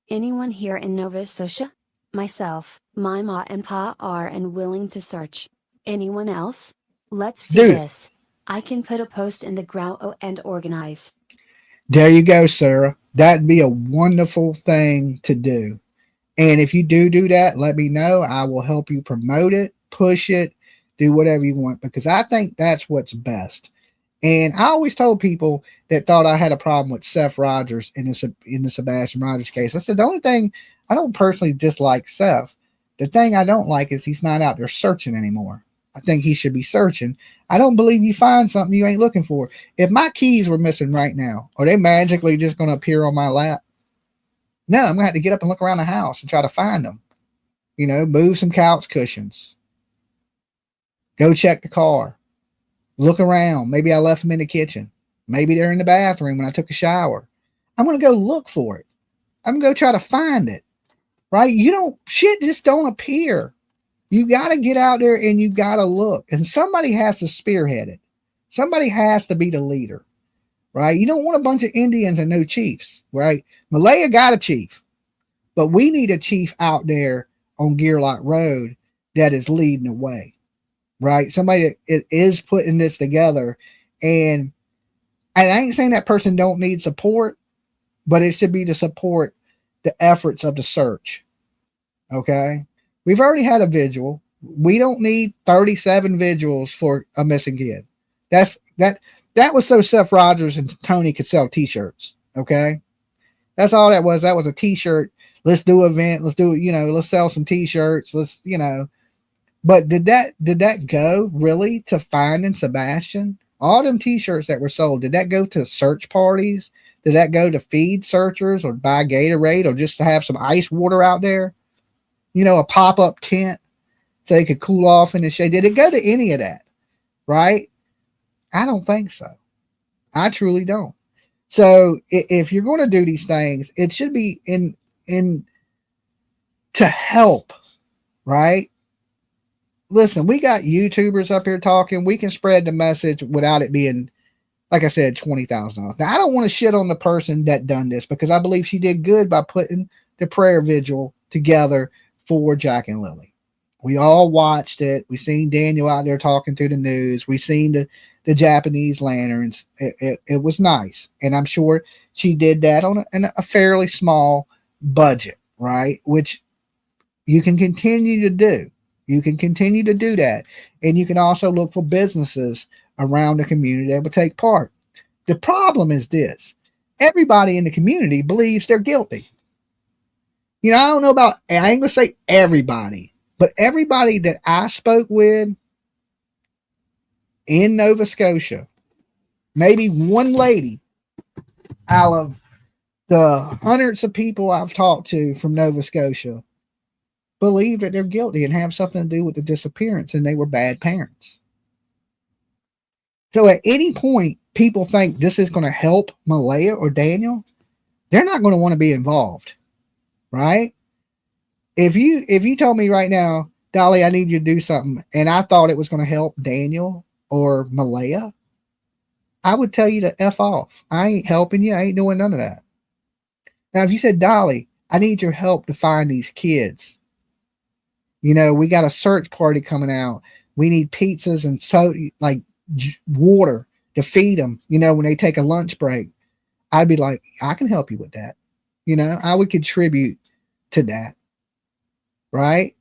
Anyone here in Nova Scotia? Myself, my ma and pa are and willing to search. Anyone else? Let's do this. I can put a post in the grow and organize. There you go, Sarah. That'd be a wonderful thing to do. And if you do that, let me know. I will help you promote it, push it, do whatever you want, because I think that's what's best. And I always told people that thought I had a problem with Seth Rogers in the Sebastian Rogers case. I said, the only thing, I don't personally dislike Seth. The thing I don't like is he's not out there searching anymore. I think he should be searching. I don't believe you find something you ain't looking for. If my keys were missing right now, are they magically just going to appear on my lap? No, I'm going to have to get up and look around the house and try to find them. You know, move some couch cushions. Go check the car. Look around. Maybe I left them in the kitchen. Maybe they're in the bathroom when I took a shower. I'm going to go look for it. I'm going to go try to find it. Right? Shit just don't appear. You got to get out there and you got to look. And somebody has to spearhead it. Somebody has to be the leader. Right? You don't want a bunch of Indians and no chiefs. Right? Malehya got a chief. But we need a chief out there on Gearlock Road that is leading the way. Right? Somebody that is putting this together. And I ain't saying that person don't need support, but it should be to support the efforts of the search. Okay? We've already had a vigil. We don't need 37 vigils for a missing kid. That was so Seth Rogers and Tony could sell t-shirts. Okay? That's all that was. That was a t-shirt. Let's do an event. Let's sell some t-shirts. But did that go really to finding Sebastian? All them t-shirts that were sold, did that go to search parties? Did that go to feed searchers or buy Gatorade or just to have some ice water out there? You know, a pop-up tent so they could cool off in the shade. Did it go to any of that? Right? I don't think so. I truly don't. So if you're going to do these things, it should be in to help, right? Listen, we got YouTubers up here talking. We can spread the message without it being like I said, $20,000. Now, I don't want to shit on the person that done this because I believe she did good by putting the prayer vigil together for Jack and Lily. We all watched it. We seen Daniel out there talking to the news. We seen the Japanese lanterns. It was nice. And I'm sure she did that on a fairly small budget, right? Which you can continue to do. You can continue to do that. And you can also look for businesses around the community that will take part. The problem is this. Everybody in the community believes they're guilty. You know, I don't know about, I ain't going to say everybody, but everybody that I spoke with in Nova Scotia, maybe one lady out of the hundreds of people I've talked to from Nova Scotia believe that they're guilty and have something to do with the disappearance and they were bad parents. So at any point, people think this is going to help Malehya or Daniel, they're not going to want to be involved, right? If you told me right now, Dolly, I need you to do something, and I thought it was going to help Daniel or Malehya, I would tell you to F off. I ain't helping you. I ain't doing none of that. Now, if you said, Dolly, I need your help to find these kids. You know, we got a search party coming out. We need pizzas and like water to feed them, you know, when they take a lunch break. I'd be like, I can help you with that. You know, I would contribute to that. Right?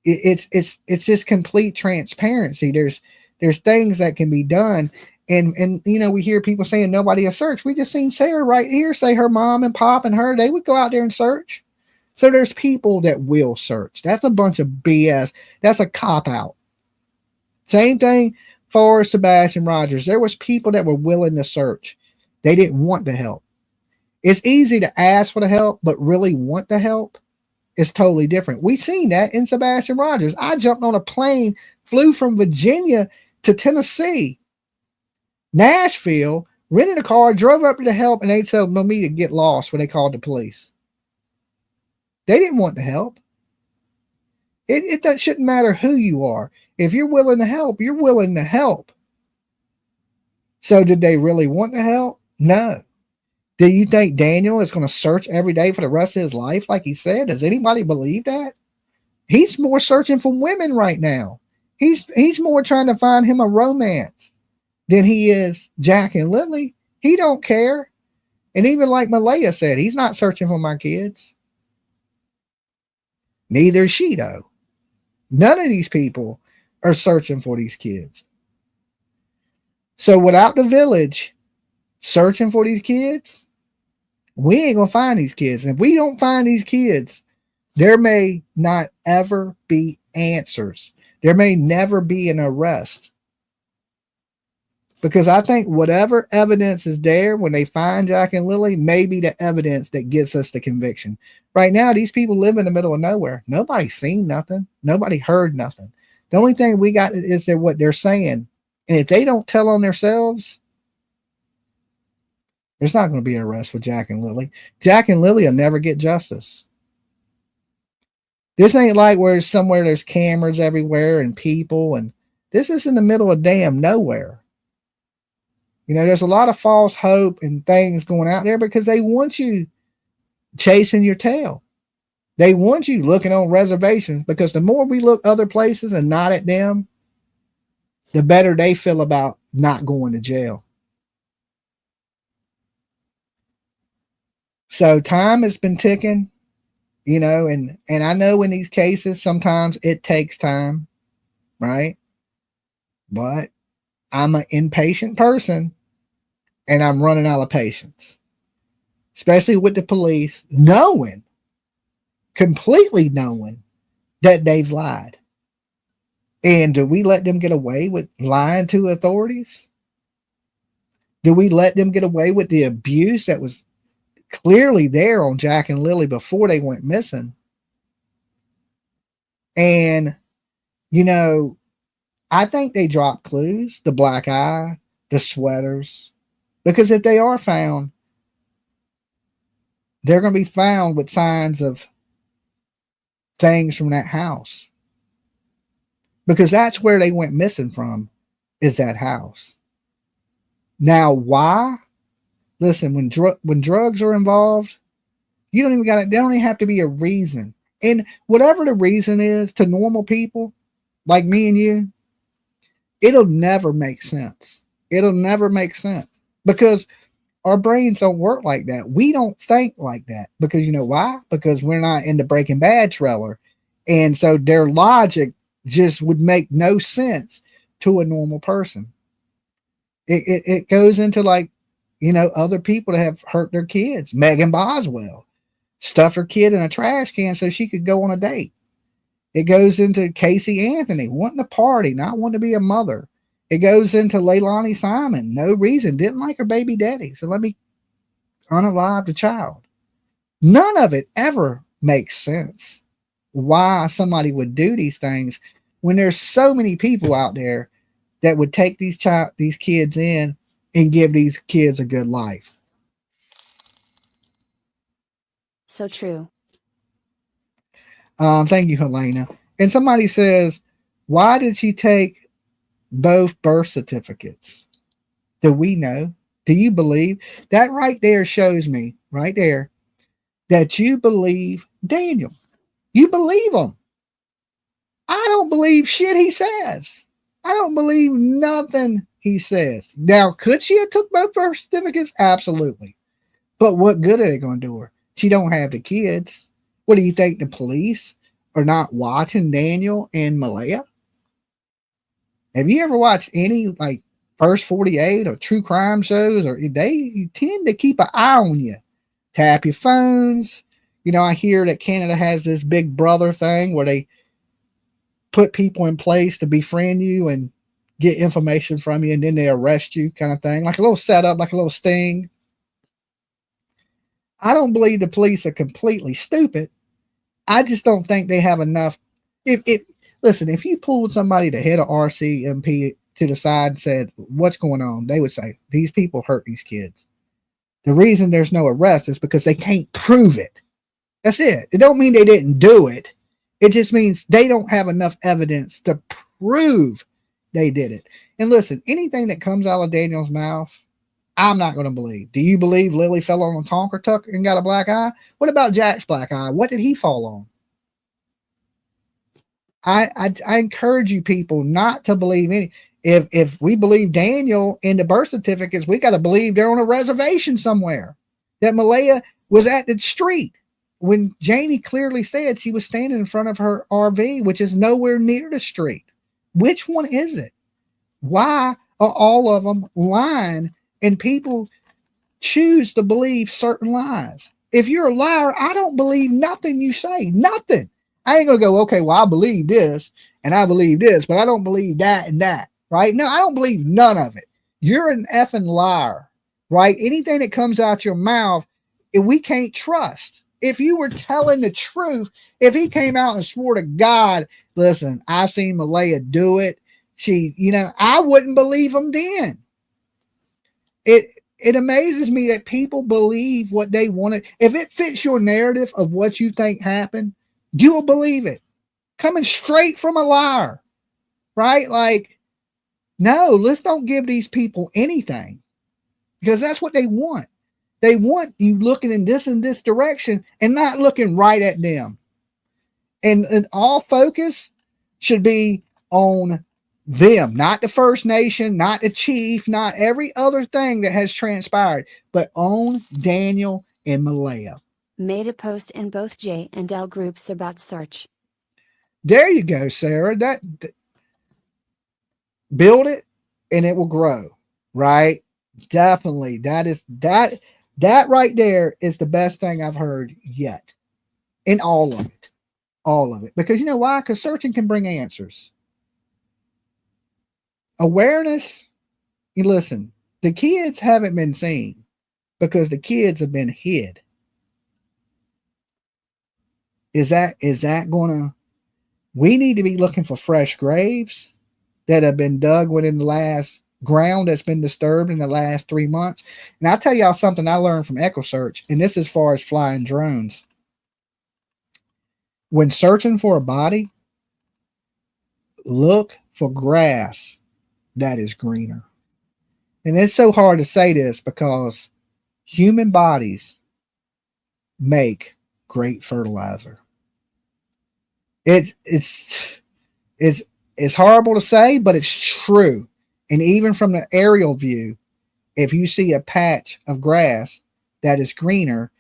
It's just complete transparency. There's things that can be done. And you know, we hear people saying nobody has searched. We just seen Sarah right here say her mom and pop and her, they would go out there and search. So there's people that will search. That's a bunch of BS. That's a cop-out. Same thing for Sebastian Rogers. There was people that were willing to search. They didn't want to help. It's easy to ask for the help, but really want to help is totally different. We seen that in Sebastian Rogers. I jumped on a plane, flew from Virginia to Tennessee, Nashville, rented a car, drove up to help, and they told me to get lost when they called the police. They didn't want to help. It shouldn't matter who you are. If you're willing to help, you're willing to help. So did they really want to help? No. Do you think Daniel is going to search every day for the rest of his life like he said? Does anybody believe that? He's more searching for women right now. He's more trying to find him a romance than he is Jack and Lily. He don't care. And even like Malehya said, he's not searching for my kids. Neither is she, though. None of these people are searching for these kids. So without the village searching for these kids, we ain't going to find these kids. And if we don't find these kids, there may not ever be answers. There may never be an arrest. Because I think whatever evidence is there when they find Jack and Lily may be the evidence that gets us the conviction. Right now, these people live in the middle of nowhere. Nobody's seen nothing. Nobody heard nothing. The only thing we got is what they're saying. And if they don't tell on themselves, there's not going to be an arrest for Jack and Lily. Jack and Lily will never get justice. This ain't like where somewhere there's cameras everywhere and people. And this is in the middle of damn nowhere. You know, there's a lot of false hope and things going out there because they want you chasing your tail. They want you looking on reservations because the more we look other places and not at them, the better they feel about not going to jail. So time has been ticking, you know, and I know in these cases, sometimes it takes time, right? But I'm an impatient person and I'm running out of patience, especially with the police completely knowing that they've lied. And do we let them get away with lying to authorities? Do we let them get away with the abuse that was clearly there on Jack and Lily before they went missing? And, you know, I think they dropped clues, the black eye, the sweaters, because if they are found, they're going to be found with signs of things from that house. Because that's where they went missing from, is that house. Now, why? Listen, when drugs are involved, you don't even got it. There don't even have to be a reason. And whatever the reason is to normal people like me and you, it'll never make sense. It'll never make sense because our brains don't work like that. We don't think like that because you know why? Because we're not in the Breaking Bad trailer. And so their logic just would make no sense to a normal person. It goes into like, other people that have hurt their kids. Megan Boswell stuffed her kid in a trash can so she could go on a date. It goes into Casey Anthony wanting to party, not wanting to be a mother. It goes into Leilani Simon, no reason, didn't like her baby daddy, so let me unalive the child. None of it ever makes sense why somebody would do these things when there's so many people out there that would take these kids in and give these kids a good life. So true. Thank you, Helena. And somebody says, why did she take both birth certificates? Do we know? Do you believe? That right there shows me, right there, that you believe Daniel. You believe him. I don't believe shit he says. I don't believe nothing he says. Now, could she have took both birth certificates? Absolutely. But what good are they going to do her? She don't have the kids. What do you think? The police are not watching Daniel and Malehya? Have you ever watched any like First 48 or true crime shows? Or they tend to keep an eye on you. Tap your phones. I hear that Canada has this big brother thing where they put people in place to befriend you and get information from you, and then they arrest you, kind of thing, like a little setup, like a little sting. I don't believe the police are completely stupid. I just don't think they have enough. Listen, if you pulled somebody, the head of RCMP, to the side and said, what's going on? They would say, these people hurt these kids. The reason there's no arrest is because they can't prove it. That's it. It don't mean they didn't do it. It just means they don't have enough evidence to prove they did it. And listen, anything that comes out of Daniel's mouth, I'm not going to believe. Do you believe Lily fell on a Tonker tuck and got a black eye? What about Jack's black eye? What did he fall on? I encourage you people not to believe any. If we believe Daniel in the birth certificates, we got to believe they're on a reservation somewhere. That Malehya was at the street when Janie clearly said she was standing in front of her RV, which is nowhere near the street. Which one is it? Why are all of them lying and people choose to believe certain lies? If you're a liar, I don't believe nothing you say. Nothing. I ain't going to go, okay, well, I believe this and I believe this, but I don't believe that and that, right? No, I don't believe none of it. You're an effing liar, right? Anything that comes out your mouth, we can't trust. If you were telling the truth, if he came out and swore to God, listen, I seen Malehya do it. I wouldn't believe him then. It amazes me that people believe what they wanted. If it fits your narrative of what you think happened, you will believe it. Coming straight from a liar, right? Like, no, let's don't give these people anything because that's what they want. They want you looking in this and this direction and not looking right at them. And all focus should be on them, not the First Nation, not the chief, not every other thing that has transpired, but on Daniel and Malehya. Made a post in both J and L groups about search. There you go, Sarah. That build it and it will grow, right? Definitely. That right there is the best thing I've heard yet. In all of it. All of it. Because you know why? Because searching can bring answers. Awareness. You listen, the kids haven't been seen because the kids have been hid. Is that gonna, we need to be looking for fresh graves that have been dug within the last ground that's been disturbed in the last 3 months. And I'll tell y'all something I learned from EchoSearch, and this is as far as flying drones. When searching for a body, look for grass that is greener. And it's so hard to say this because human bodies make great fertilizer. It's horrible to say, but it's true. And even from the aerial view, if you see a patch of grass that is greener,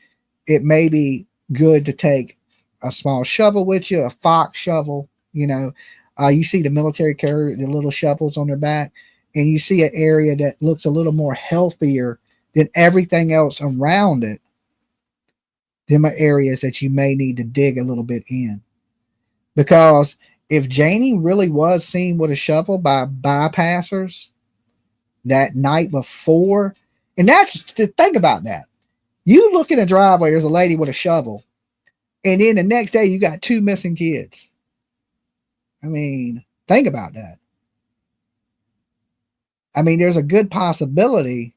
it may be good to take a small shovel with you, a fox shovel. You see the military carry the little shovels on their back, and you see an area that looks a little more healthier than everything else around it. Them are areas that you may need to dig a little bit in. Because if Janie really was seen with a shovel by bypassers that night before, and that's the thing about that. You look in a driveway, there's a lady with a shovel, and then the next day you got 2 missing kids. I mean, think about that. I mean, there's a good possibility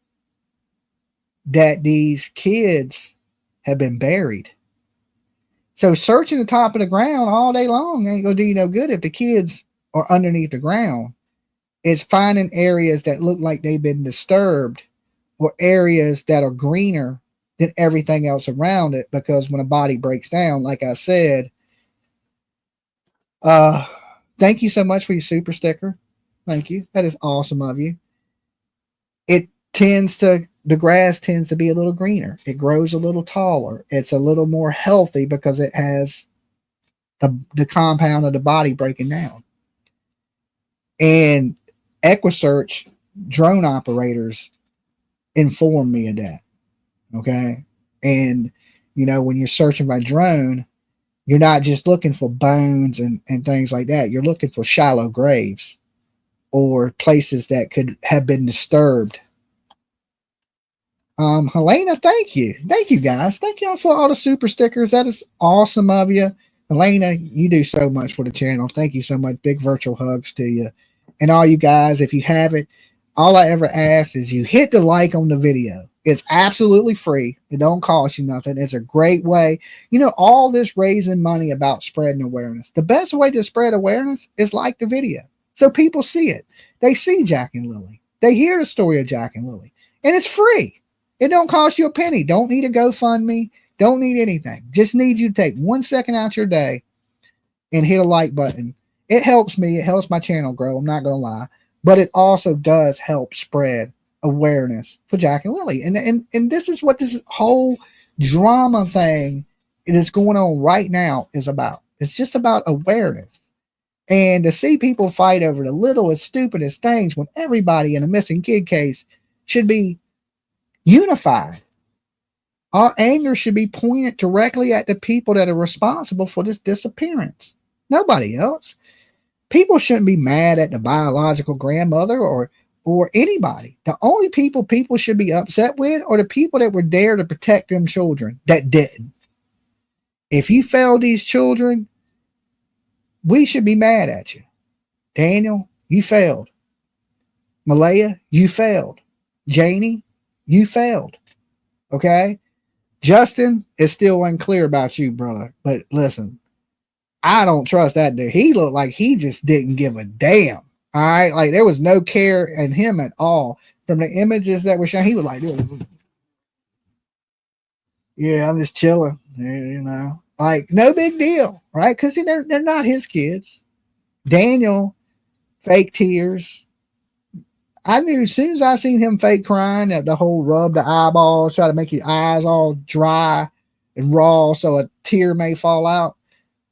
that these kids have been buried. So searching the top of the ground all day long ain't gonna do you no good if the kids are underneath the ground. It's finding areas that look like they've been disturbed or areas that are greener than everything else around it, because when a body breaks down, like I said, thank you so much for your super sticker. Thank you. That is awesome of you. The grass tends to be a little greener. It grows a little taller. It's a little more healthy because it has the compound of the body breaking down. And EquiSearch drone operators informed me of that. Okay. And, when you're searching by drone, you're not just looking for bones and things like that. You're looking for shallow graves or places that could have been disturbed. Helena, thank you. Thank you, guys. Thank y'all for all the super stickers. That is awesome of you. Helena, you do so much for the channel. Thank you so much. Big virtual hugs to you. And all you guys, if you haven't, all I ever ask is you hit the like on the video. It's absolutely free. It don't cost you nothing. It's a great way. All this raising money about spreading awareness. The best way to spread awareness is like the video. So people see it. They see Jack and Lily. They hear the story of Jack and Lily. And it's free. It don't cost you a penny. Don't need a GoFundMe. Don't need anything. Just need you to take 1 second out your day and hit a like button. It helps me. It helps my channel grow. I'm not going to lie. But it also does help spread awareness for Jack and Lily. And this is what this whole drama thing that is going on right now is about. It's just about awareness. And to see people fight over the littlest, stupidest things when everybody in a missing kid case should be unified. Our anger should be pointed directly at the people that are responsible for this disappearance. Nobody else. People shouldn't be mad at the biological grandmother or anybody. The only people should be upset with are the people that were there to protect them children that didn't. If you failed these children, we should be mad at you. Daniel, you failed. Malehya, you failed. Janie, you failed. Okay? Justin is still unclear about you, brother. But listen, I don't trust that dude. He looked like he just didn't give a damn. All right? Like there was no care in him at all. From the images that were shown, he was like, yeah, I'm just chilling. Like no big deal, right? Because they're not his kids. Daniel, fake tears. I knew as soon as I seen him fake crying, that the whole rub the eyeballs, try to make his eyes all dry and raw so a tear may fall out.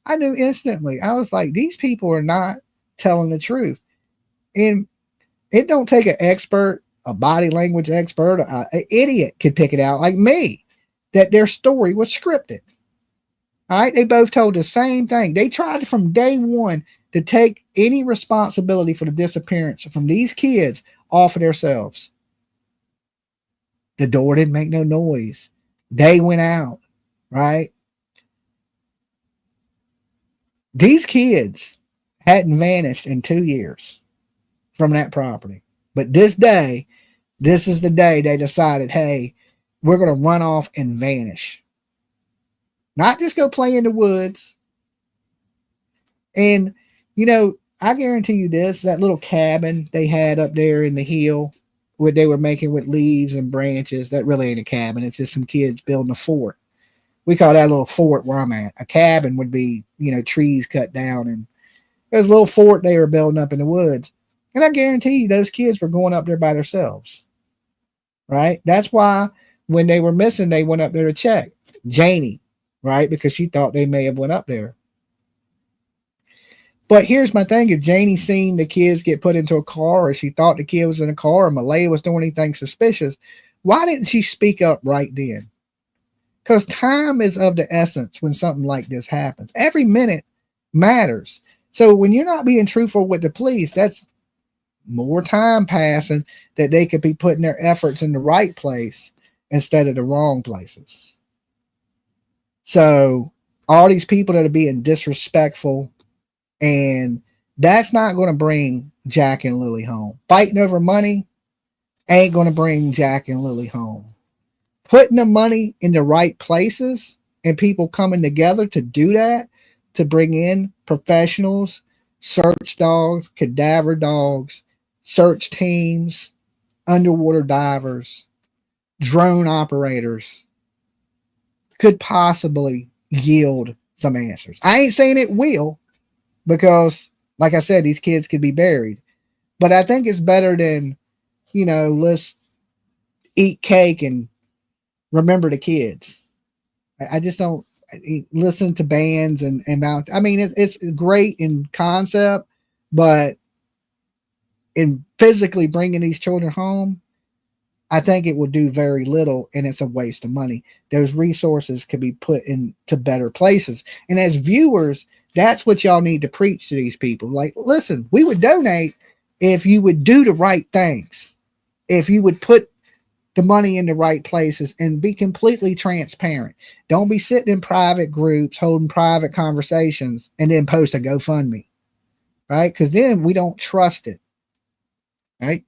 I knew instantly. I was like, these people are not telling the truth. And it don't take an expert, a body language expert, an idiot could pick it out like me, that their story was scripted. All right. They both told the same thing. They tried from day one to take any responsibility for the disappearance from these kids off of themselves. The door didn't make no noise. They went out, right? These kids hadn't vanished in 2 years from that property. But this is the day they decided, hey, we're going to run off and vanish. Not just go play in the woods. And, I guarantee you this, that little cabin they had up there in the hill what they were making with leaves and branches. That really ain't a cabin. It's just some kids building a fort. We call that a little fort where I'm at. A cabin would be, trees cut down, and there's a little fort they were building up in the woods. And I guarantee you those kids were going up there by themselves. Right? That's why when they were missing, they went up there to check. Janie, right? Because she thought they may have went up there. But here's my thing. If Janie seen the kids get put into a car, or she thought the kid was in a car, or Malehya was doing anything suspicious, why didn't she speak up right then? Because time is of the essence when something like this happens. Every minute matters. So when you're not being truthful with the police, that's more time passing that they could be putting their efforts in the right place instead of the wrong places. So all these people that are being disrespectful, and that's not going to bring Jack and Lily home. Fighting over money ain't going to bring Jack and Lily home. Putting the money in the right places and people coming together to do that, to bring in professionals, search dogs, cadaver dogs, search teams, underwater divers, drone operators, could possibly yield some answers. I ain't saying it will, because like I said, these kids could be buried, but I think it's better than, let's eat cake and remember the kids. I just don't listen to bands and mount. I mean, it's great in concept, but in physically bringing these children home, I think it will do very little, and it's a waste of money. Those resources could be put into better places. And as viewers, that's what y'all need to preach to these people. Like, listen, we would donate if you would do the right things, if you would put the money in the right places and be completely transparent. Don't be sitting in private groups, holding private conversations, and then post a GoFundMe, right? Because then we don't trust it, right?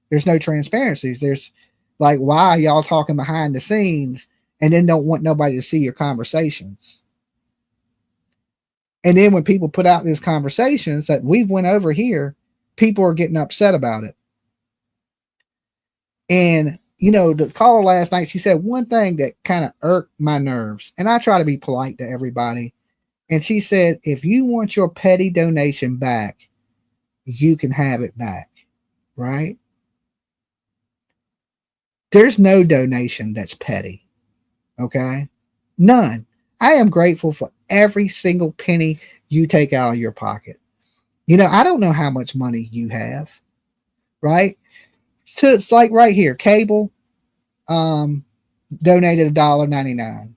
There's no transparency. There's like, why are y'all talking behind the scenes and then don't want nobody to see your conversations? And then when people put out these conversations that we've went over here, people are getting upset about it. And, the caller last night, she said one thing that kind of irked my nerves. And I try to be polite to everybody. And she said, if you want your petty donation back, you can have it back, right? There's no donation that's petty, okay? None. I am grateful for every single penny you take out of your pocket. I don't know how much money you have, right? So it's like right here, Cable donated $1.99.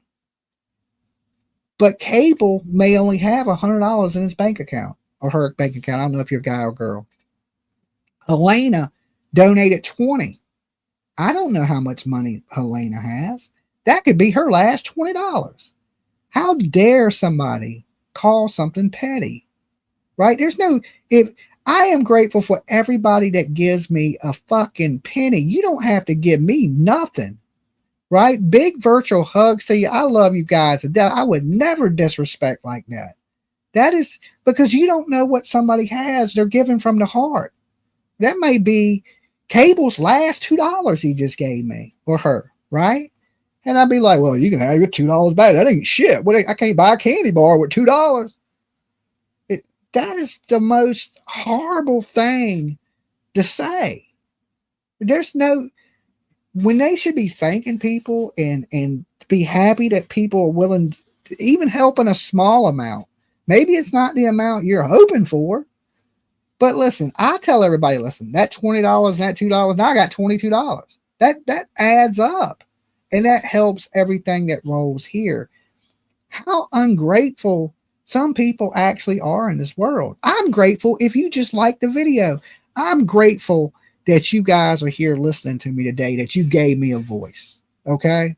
But Cable may only have $100 in his bank account, or her bank account. I don't know if you're a guy or girl. Helena donated $20. I don't know how much money Helena has. That could be her last $20. How dare somebody call something petty, right? If I am grateful for everybody that gives me a fucking penny. You don't have to give me nothing, right? Big virtual hugs to you. I love you guys to death. I would never disrespect like that. That is because you don't know what somebody has. They're giving from the heart. That may be Cable's last $2 he just gave me, or her, right? And I'd be like, well, you can have your $2 back. That ain't shit. I can't buy a candy bar with $2. That is the most horrible thing to say. When they should be thanking people and be happy that people are willing to even help in a small amount. Maybe it's not the amount you're hoping for, but listen, I tell everybody, listen, that $20 and that $2, now I got $22. That adds up, and that helps everything that rolls here. How ungrateful some people actually are in this world. I'm grateful if you just like the video. I'm grateful that you guys are here listening to me today, that you gave me a voice. Okay.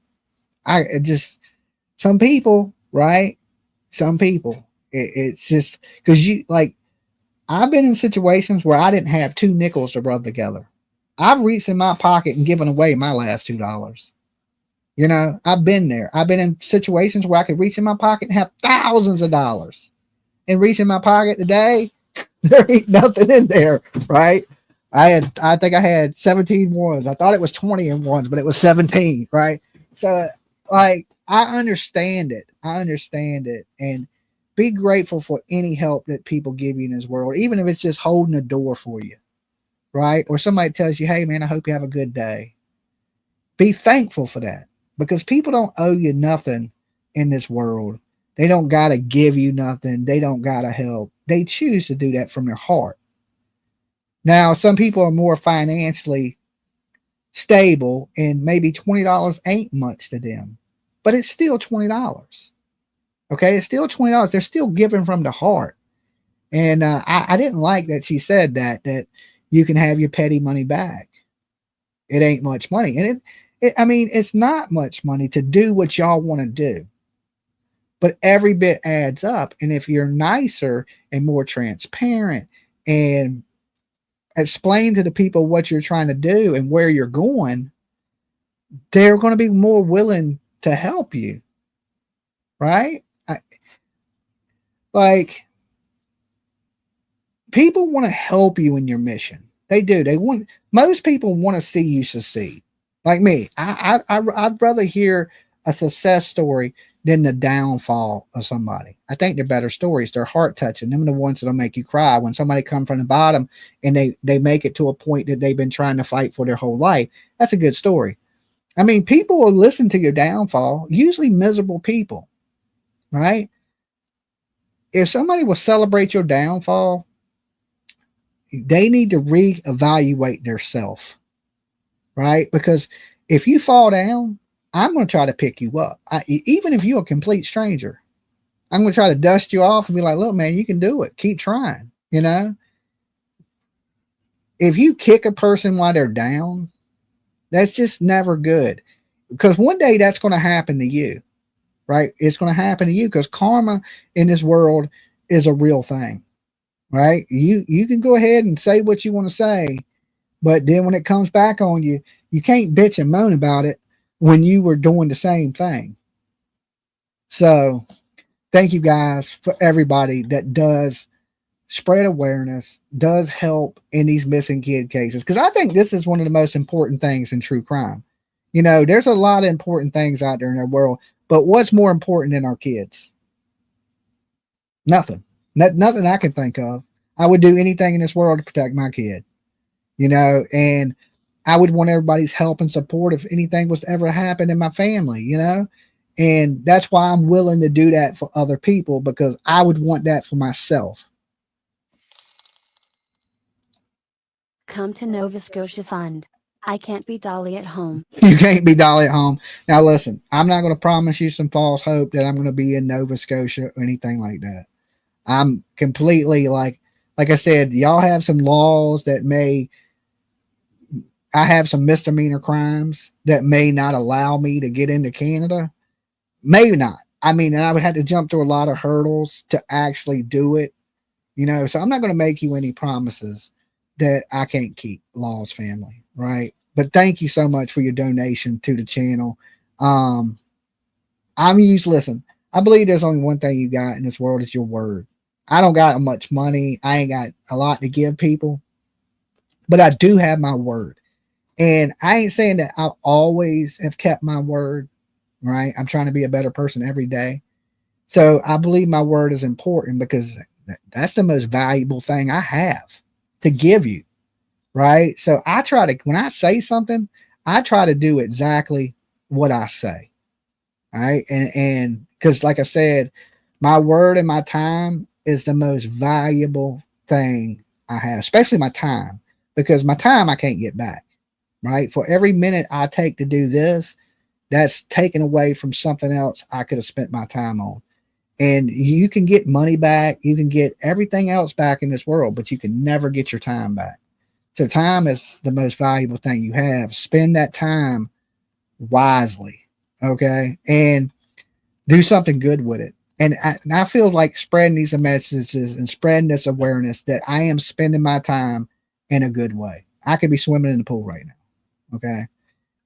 Some people, right? Some people, it's just because I've been in situations where I didn't have 2 nickels to rub together. I've reached in my pocket and given away my last $2. I've been there. I've been in situations where I could reach in my pocket and have thousands of dollars, and reach in my pocket today, there ain't nothing in there, right? I think I had 17 ones. I thought it was 20 in ones, but it was 17, right? So like I understand it. I understand it. And be grateful for any help that people give you in this world, even if it's just holding a door for you, right? Or somebody tells you, hey man, I hope you have a good day. Be thankful for that because people don't owe you nothing in this world. They don't gotta give you nothing. They don't gotta help. They choose to do that from their heart. Now, some people are more financially stable and maybe $20 ain't much to them, but it's still $20. Okay. It's still $20. They're still giving from the heart. And I didn't like that she said that you can have your petty money back. It ain't much money. And I mean, it's not much money to do what y'all want to do, but every bit adds up. And if you're nicer and more transparent and explain to the people what you're trying to do and where you're going, they're going to be more willing to help you. Right? Like people want to help you in your mission. They do. Most people want to see you succeed. Like me, I'd rather hear a success story than the downfall of somebody. I think they're better stories. They're heart touching. Them are the ones that'll make you cry when somebody come from the bottom and they make it to a point that they've been trying to fight for their whole life. That's a good story. I mean, people will listen to your downfall, usually miserable people, right? If somebody will celebrate your downfall, they need to reevaluate their self, right? Because if you fall down, I'm going to try to pick you up. Even if you're a complete stranger, I'm going to try to dust you off and be like, look, man, you can do it. Keep trying. You know, if you kick a person while they're down, that's just never good because one day that's going to happen to you, right? It's going to happen to you because karma in this world is a real thing, right? You can go ahead and say what you want to say, but then when it comes back on you, you can't bitch and moan about it when you were doing the same thing. So thank you guys for everybody that does spread awareness, does help in these missing kid cases. Because I think this is one of the most important things in true crime. You know, there's a lot of important things out there in our world, but what's more important than our kids? Nothing. Nothing I can think of. I would do anything in this world to protect my kid, you know, and I would want everybody's help and support if anything was to ever happen in my family, you know, and that's why I'm willing to do that for other people because I would want that for myself. Come to Nova Scotia Fund. I can't be Dolly at home. You can't be Dolly at home. Now, listen, I'm not going to promise you some false hope that I'm going to be in Nova Scotia or anything like that. I'm completely like I said, y'all have some laws that I have some misdemeanor crimes that may not allow me to get into Canada. Maybe not. I mean, and I would have to jump through a lot of hurdles to actually do it, you know, so I'm not going to make you any promises that I can't keep, Law's family, right? But thank you so much for your donation to the channel. Listen, I believe there's only one thing you got in this world is your word. I don't got much money. I ain't got a lot to give people, but I do have my word. And I ain't saying that I always have kept my word, right? I'm trying to be a better person every day. So I believe my word is important because that's the most valuable thing I have to give you, right? So when I say something, I try to do exactly what I say, right? And because like I said, my word and my time is the most valuable thing I have, especially my time, because my time I can't get back, right? For every minute I take to do this, that's taken away from something else I could have spent my time on. And you can get money back, you can get everything else back in this world, but you can never get your time back. So time is the most valuable thing you have. Spend that time wisely, okay? And do something good with it. And I feel like spreading these messages and spreading this awareness that I am spending my time in a good way. I could be swimming in the pool right now, okay?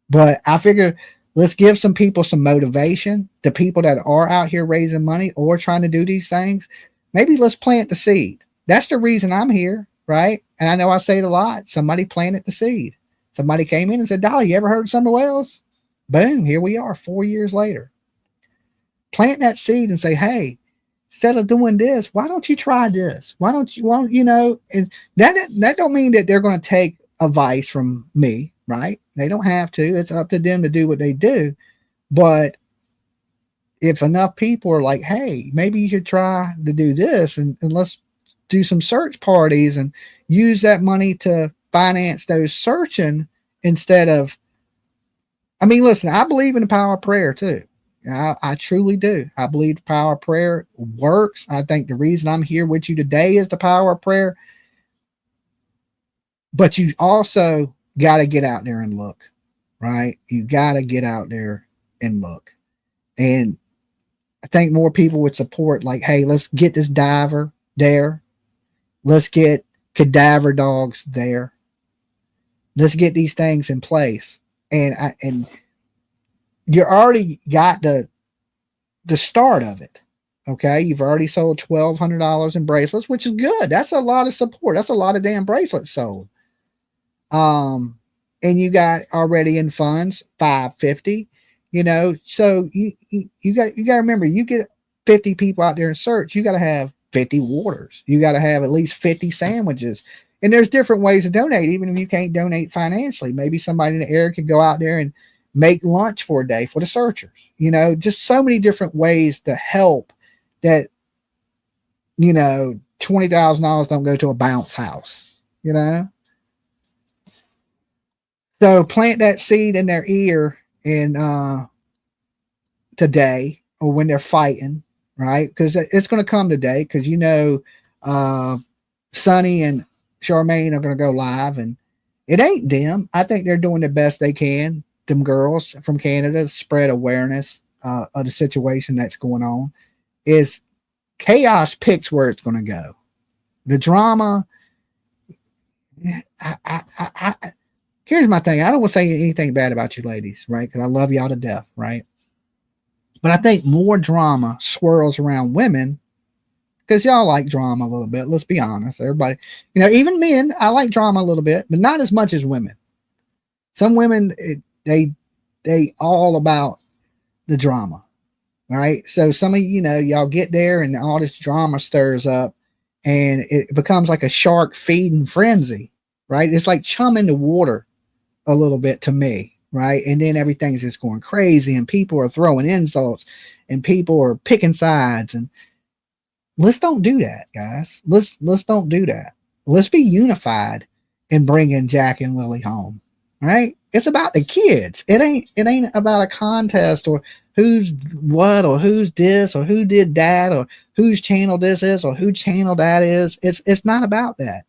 But I figure let's give some people some motivation, the people that are out here raising money or trying to do these things. Maybe let's plant the seed. That's the reason I'm here. right? And I know I say it a lot. Somebody planted the seed. Somebody came in and said, Dolly, you ever heard of Summer Wells? Boom, here we are 4 years later. Plant that seed and say, hey, instead of doing this, why don't you try this? Why don't you know, and that don't mean that they're going to take advice from me, right? They don't have to. It's up to them to do what they do. But if enough people are like, hey, maybe you should try to do this, and let's do some search parties and use that money to finance those searching instead of, I mean, listen, I believe in the power of prayer too. I truly do. I believe the power of prayer works. I think the reason I'm here with you today is the power of prayer. But you also got to get out there and look, right? You got to get out there and look. And I think more people would support, like, hey, let's get this diver there. Let's get cadaver dogs there. Let's get these things in place. And you already got the start of it. Okay. You've already sold $1,200 in bracelets, which is good. That's a lot of support. That's a lot of damn bracelets sold. And you got already in funds $550, you know, so you got to remember, you get 50 people out there in search, you got to have 50 waters. You got to have at least 50 sandwiches. And there's different ways to donate, even if you can't donate financially. Maybe somebody in the area could go out there and make lunch for a day for the searchers, you know, just so many different ways to help that, you know, $20,000 don't go to a bounce house, you know? So plant that seed in their ear and today, or when they're fighting, right? Because it's going to come today, because, you know, Sonny and Charmaine are going to go live, and it ain't them. I think they're doing the best they can, them girls from Canada, spread awareness of the situation that's going on. Is chaos picks where it's going to go. The drama, here's my thing. I don't want to say anything bad about you ladies, right? Because I love y'all to death, right? But I think more drama swirls around women, because y'all like drama a little bit. Let's be honest. Everybody, you know, even men, I like drama a little bit, but not as much as women. Some women, they all about the drama, right? So some of you know, y'all get there and all this drama stirs up, and it becomes like a shark feeding frenzy, right? It's like chumming the water a little bit to me, right? And then everything's just going crazy, and people are throwing insults, and people are picking sides. And let's don't do that, guys. Let's don't do that. Let's be unified in bringing Jack and Lily home, right? It's about the kids. It ain't about a contest or who's what or who's this or who did that or whose channel this is or whose channel that is. It's not about that.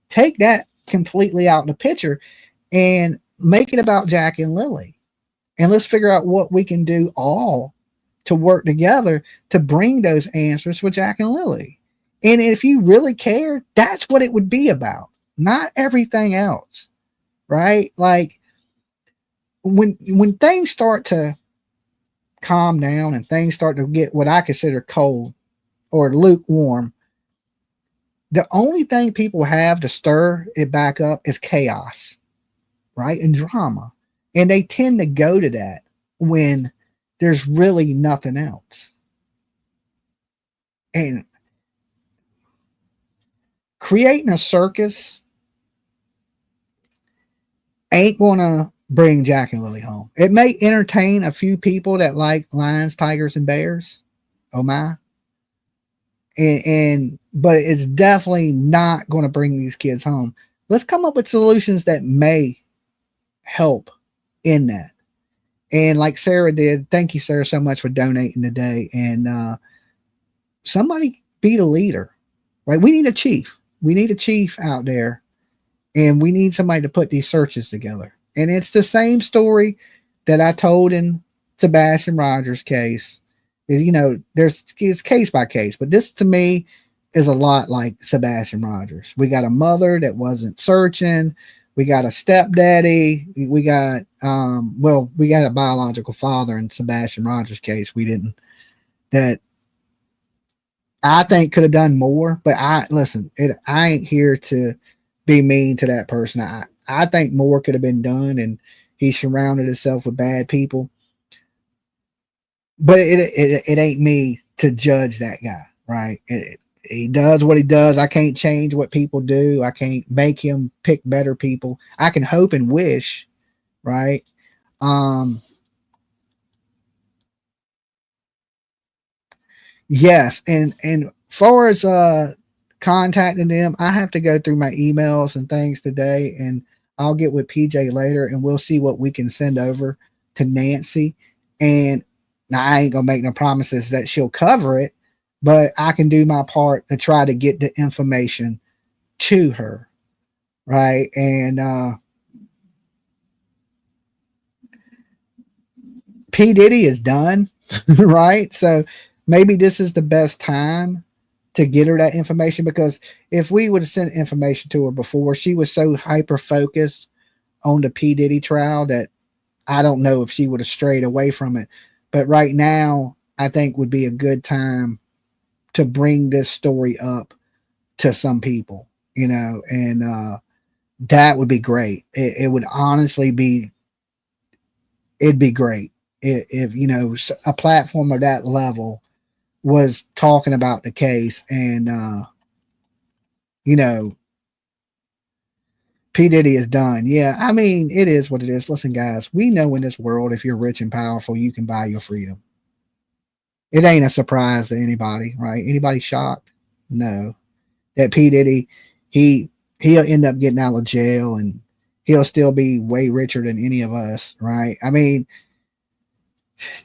Take that completely out of the picture and make it about Jack and Lily. And let's figure out what we can do all to work together to bring those answers for Jack and Lily. And if you really care, that's what it would be about, not everything else, right? Like when things start to calm down and things start to get what I consider cold or lukewarm, the only thing people have to stir it back up is chaos, right? And drama. And they tend to go to that when there's really nothing else. And creating a circus ain't going to bring Jack and Lily home. It may entertain a few people that like lions, tigers, and bears. Oh my. But it's definitely not going to bring these kids home. Let's come up with solutions that may help in that. And like Sarah did, thank you, Sarah, so much for donating today. And somebody be the leader, right? We need a chief. We need a chief out there, and we need somebody to put these searches together. And it's the same story that I told in Sebastian Rogers' case. Is, you know, it's case by case, but this to me is a lot like Sebastian Rogers. We got a mother that wasn't searching. We got a stepdaddy. We got we got a biological father in Sebastian Rogers' case. We didn't. That I think could have done more, but I ain't here to be mean to that person. I think more could have been done, and he surrounded himself with bad people. But it ain't me to judge that guy, right? He does what he does. I can't change what people do. I can't make him pick better people. I can hope and wish, right? Yes, and far as contacting them, I have to go through my emails and things today, and I'll get with PJ later, and we'll see what we can send over to Nancy. And now I ain't gonna make no promises that she'll cover it, but I can do my part to try to get the information to her, right? And P Diddy is done, right? So maybe this is the best time to get her that information, because if we would have sent information to her before, she was so hyper focused on the P Diddy trial that I don't know if she would have strayed away from it. But right now, I think would be a good time to bring this story up to some people, you know, and that would be great. It would honestly be, it'd be great if, you know, a platform of that level was talking about the case, and you know, P Diddy is done. Yeah, I mean, it is what it is. Listen, guys, we know in this world, if you're rich and powerful, you can buy your freedom. It ain't a surprise to anybody, right? Anybody shocked? No. That P Diddy, he'll end up getting out of jail, and he'll still be way richer than any of us, right? I mean,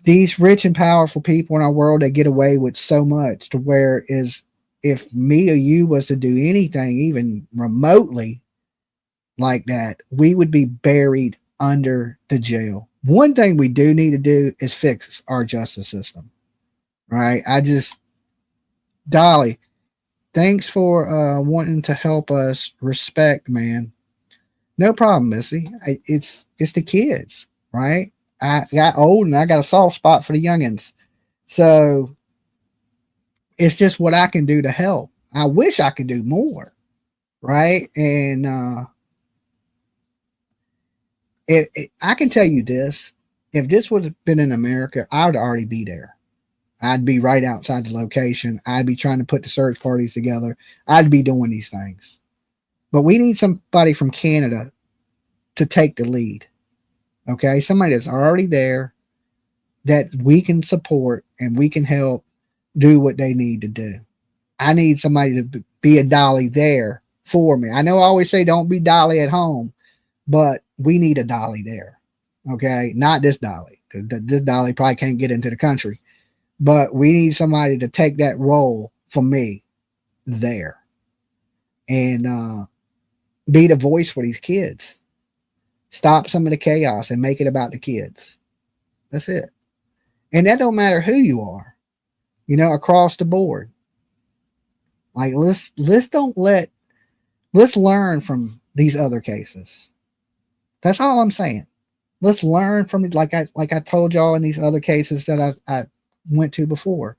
these rich and powerful people in our world, they get away with so much, to where is, if me or you was to do anything even remotely like that, we would be buried under the jail. One thing we do need to do is fix our justice system, right? Dolly, thanks for wanting to help us. Respect, man. No problem, Missy. It's the kids, right? I got old and I got a soft spot for the youngins. So it's just what I can do to help. I wish I could do more, right? And I can tell you this: if this would have been in America, I would already be there. I'd be right outside the location. I'd be trying to put the search parties together. I'd be doing these things. But we need somebody from Canada to take the lead. Okay, somebody that's already there, that we can support and we can help do what they need to do. I need somebody to be a Dolly there for me. I know I always say don't be Dolly at home, but we need a Dolly there. Okay, not this Dolly, because this Dolly probably can't get into the country, but we need somebody to take that role for me there, and be the voice for these kids. Stop some of the chaos and make it about the kids. That's it. And that don't matter who you are, you know, across the board. Like let's learn from these other cases. That's all I'm saying. Let's learn from it, like I told y'all in these other cases that I went to before.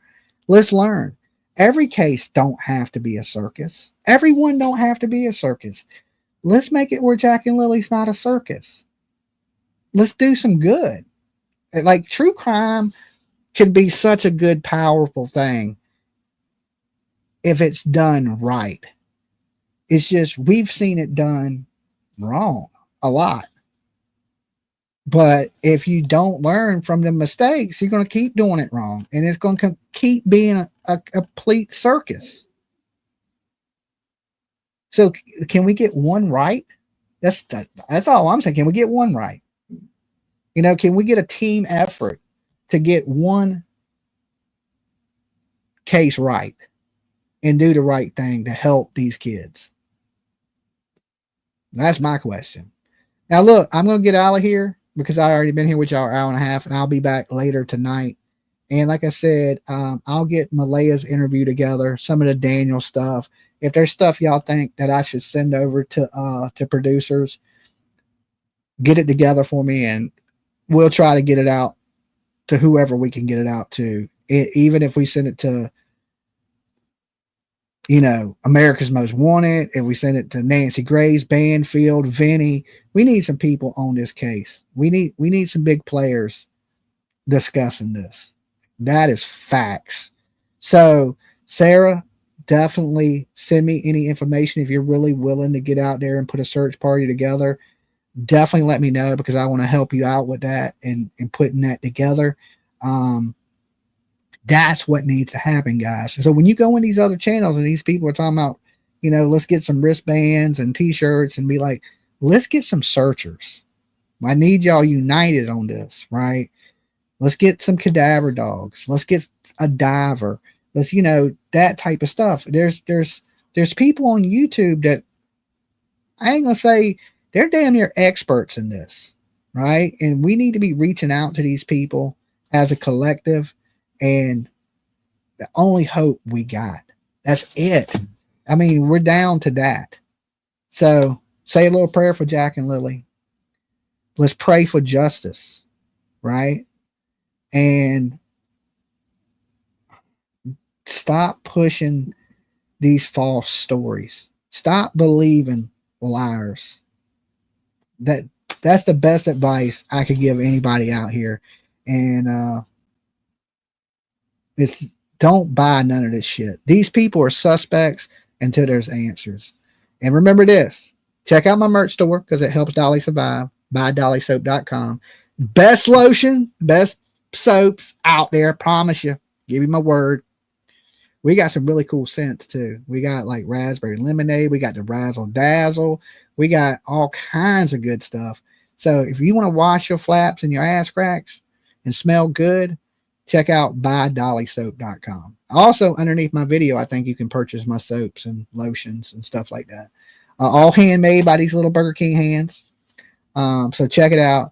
Let's learn. Every case don't have to be a circus. Everyone don't have to be a circus. Let's make it where Jack and Lily's not a circus. Let's do some good. Like true crime can be such a good, powerful thing if it's done right. It's just we've seen it done wrong a lot. But if you don't learn from the mistakes, you're going to keep doing it wrong, and it's going to keep being a complete circus. So can we get one right? That's all I'm saying. Can we get one right? You know, can we get a team effort to get one case right and do the right thing to help these kids? That's my question. Now, look, I'm going to get out of here because I already been here with y'all an hour and a half, and I'll be back later tonight. And like I said, I'll get Malehya's interview together, some of the Daniel stuff. If there's stuff y'all think that I should send over to producers, get it together for me, and we'll try to get it out to whoever we can get it out to. Even if we send it to America's Most Wanted, if we send it to Nancy Grace, Banfield, Vinny, we need some people on this case. We need some big players discussing this. That is facts. So, Sarah, definitely send me any information if you're really willing to get out there and put a search party together. Definitely let me know, because I want to help you out with that and putting that together. That's what needs to happen, guys. So when you go in these other channels and these people are talking about, let's get some wristbands and t-shirts, and be like, let's get some searchers. I need y'all united on this, right? Let's get some cadaver dogs. Let's get a diver. Let's, that type of stuff. There's people on YouTube that, I ain't gonna say they're damn near experts in this, right? And we need to be reaching out to these people as a collective. And the only hope we got, that's it. I mean, we're down to that. So say a little prayer for Jack and Lily. Let's pray for justice, right? And stop pushing these false stories. Stop believing liars. That's the best advice I could give anybody out here. And it's, don't buy none of this shit. These people are suspects until there's answers. And remember this, check out my merch store, because it helps Dolly survive. Buy dollysoap.com. Best lotion, best soaps out there, promise you. Give you my word. We got some really cool scents too. We got like raspberry lemonade. We got the Razzle Dazzle. We got all kinds of good stuff. So if you want to wash your flaps and your ass cracks and smell good, check out buydollysoap.com. Also, underneath my video, I think you can purchase my soaps and lotions and stuff like that. All handmade by these little Burger King hands. So check it out.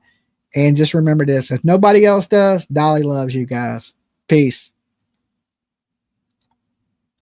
And just remember this, if nobody else does, Dolly loves you guys. Peace.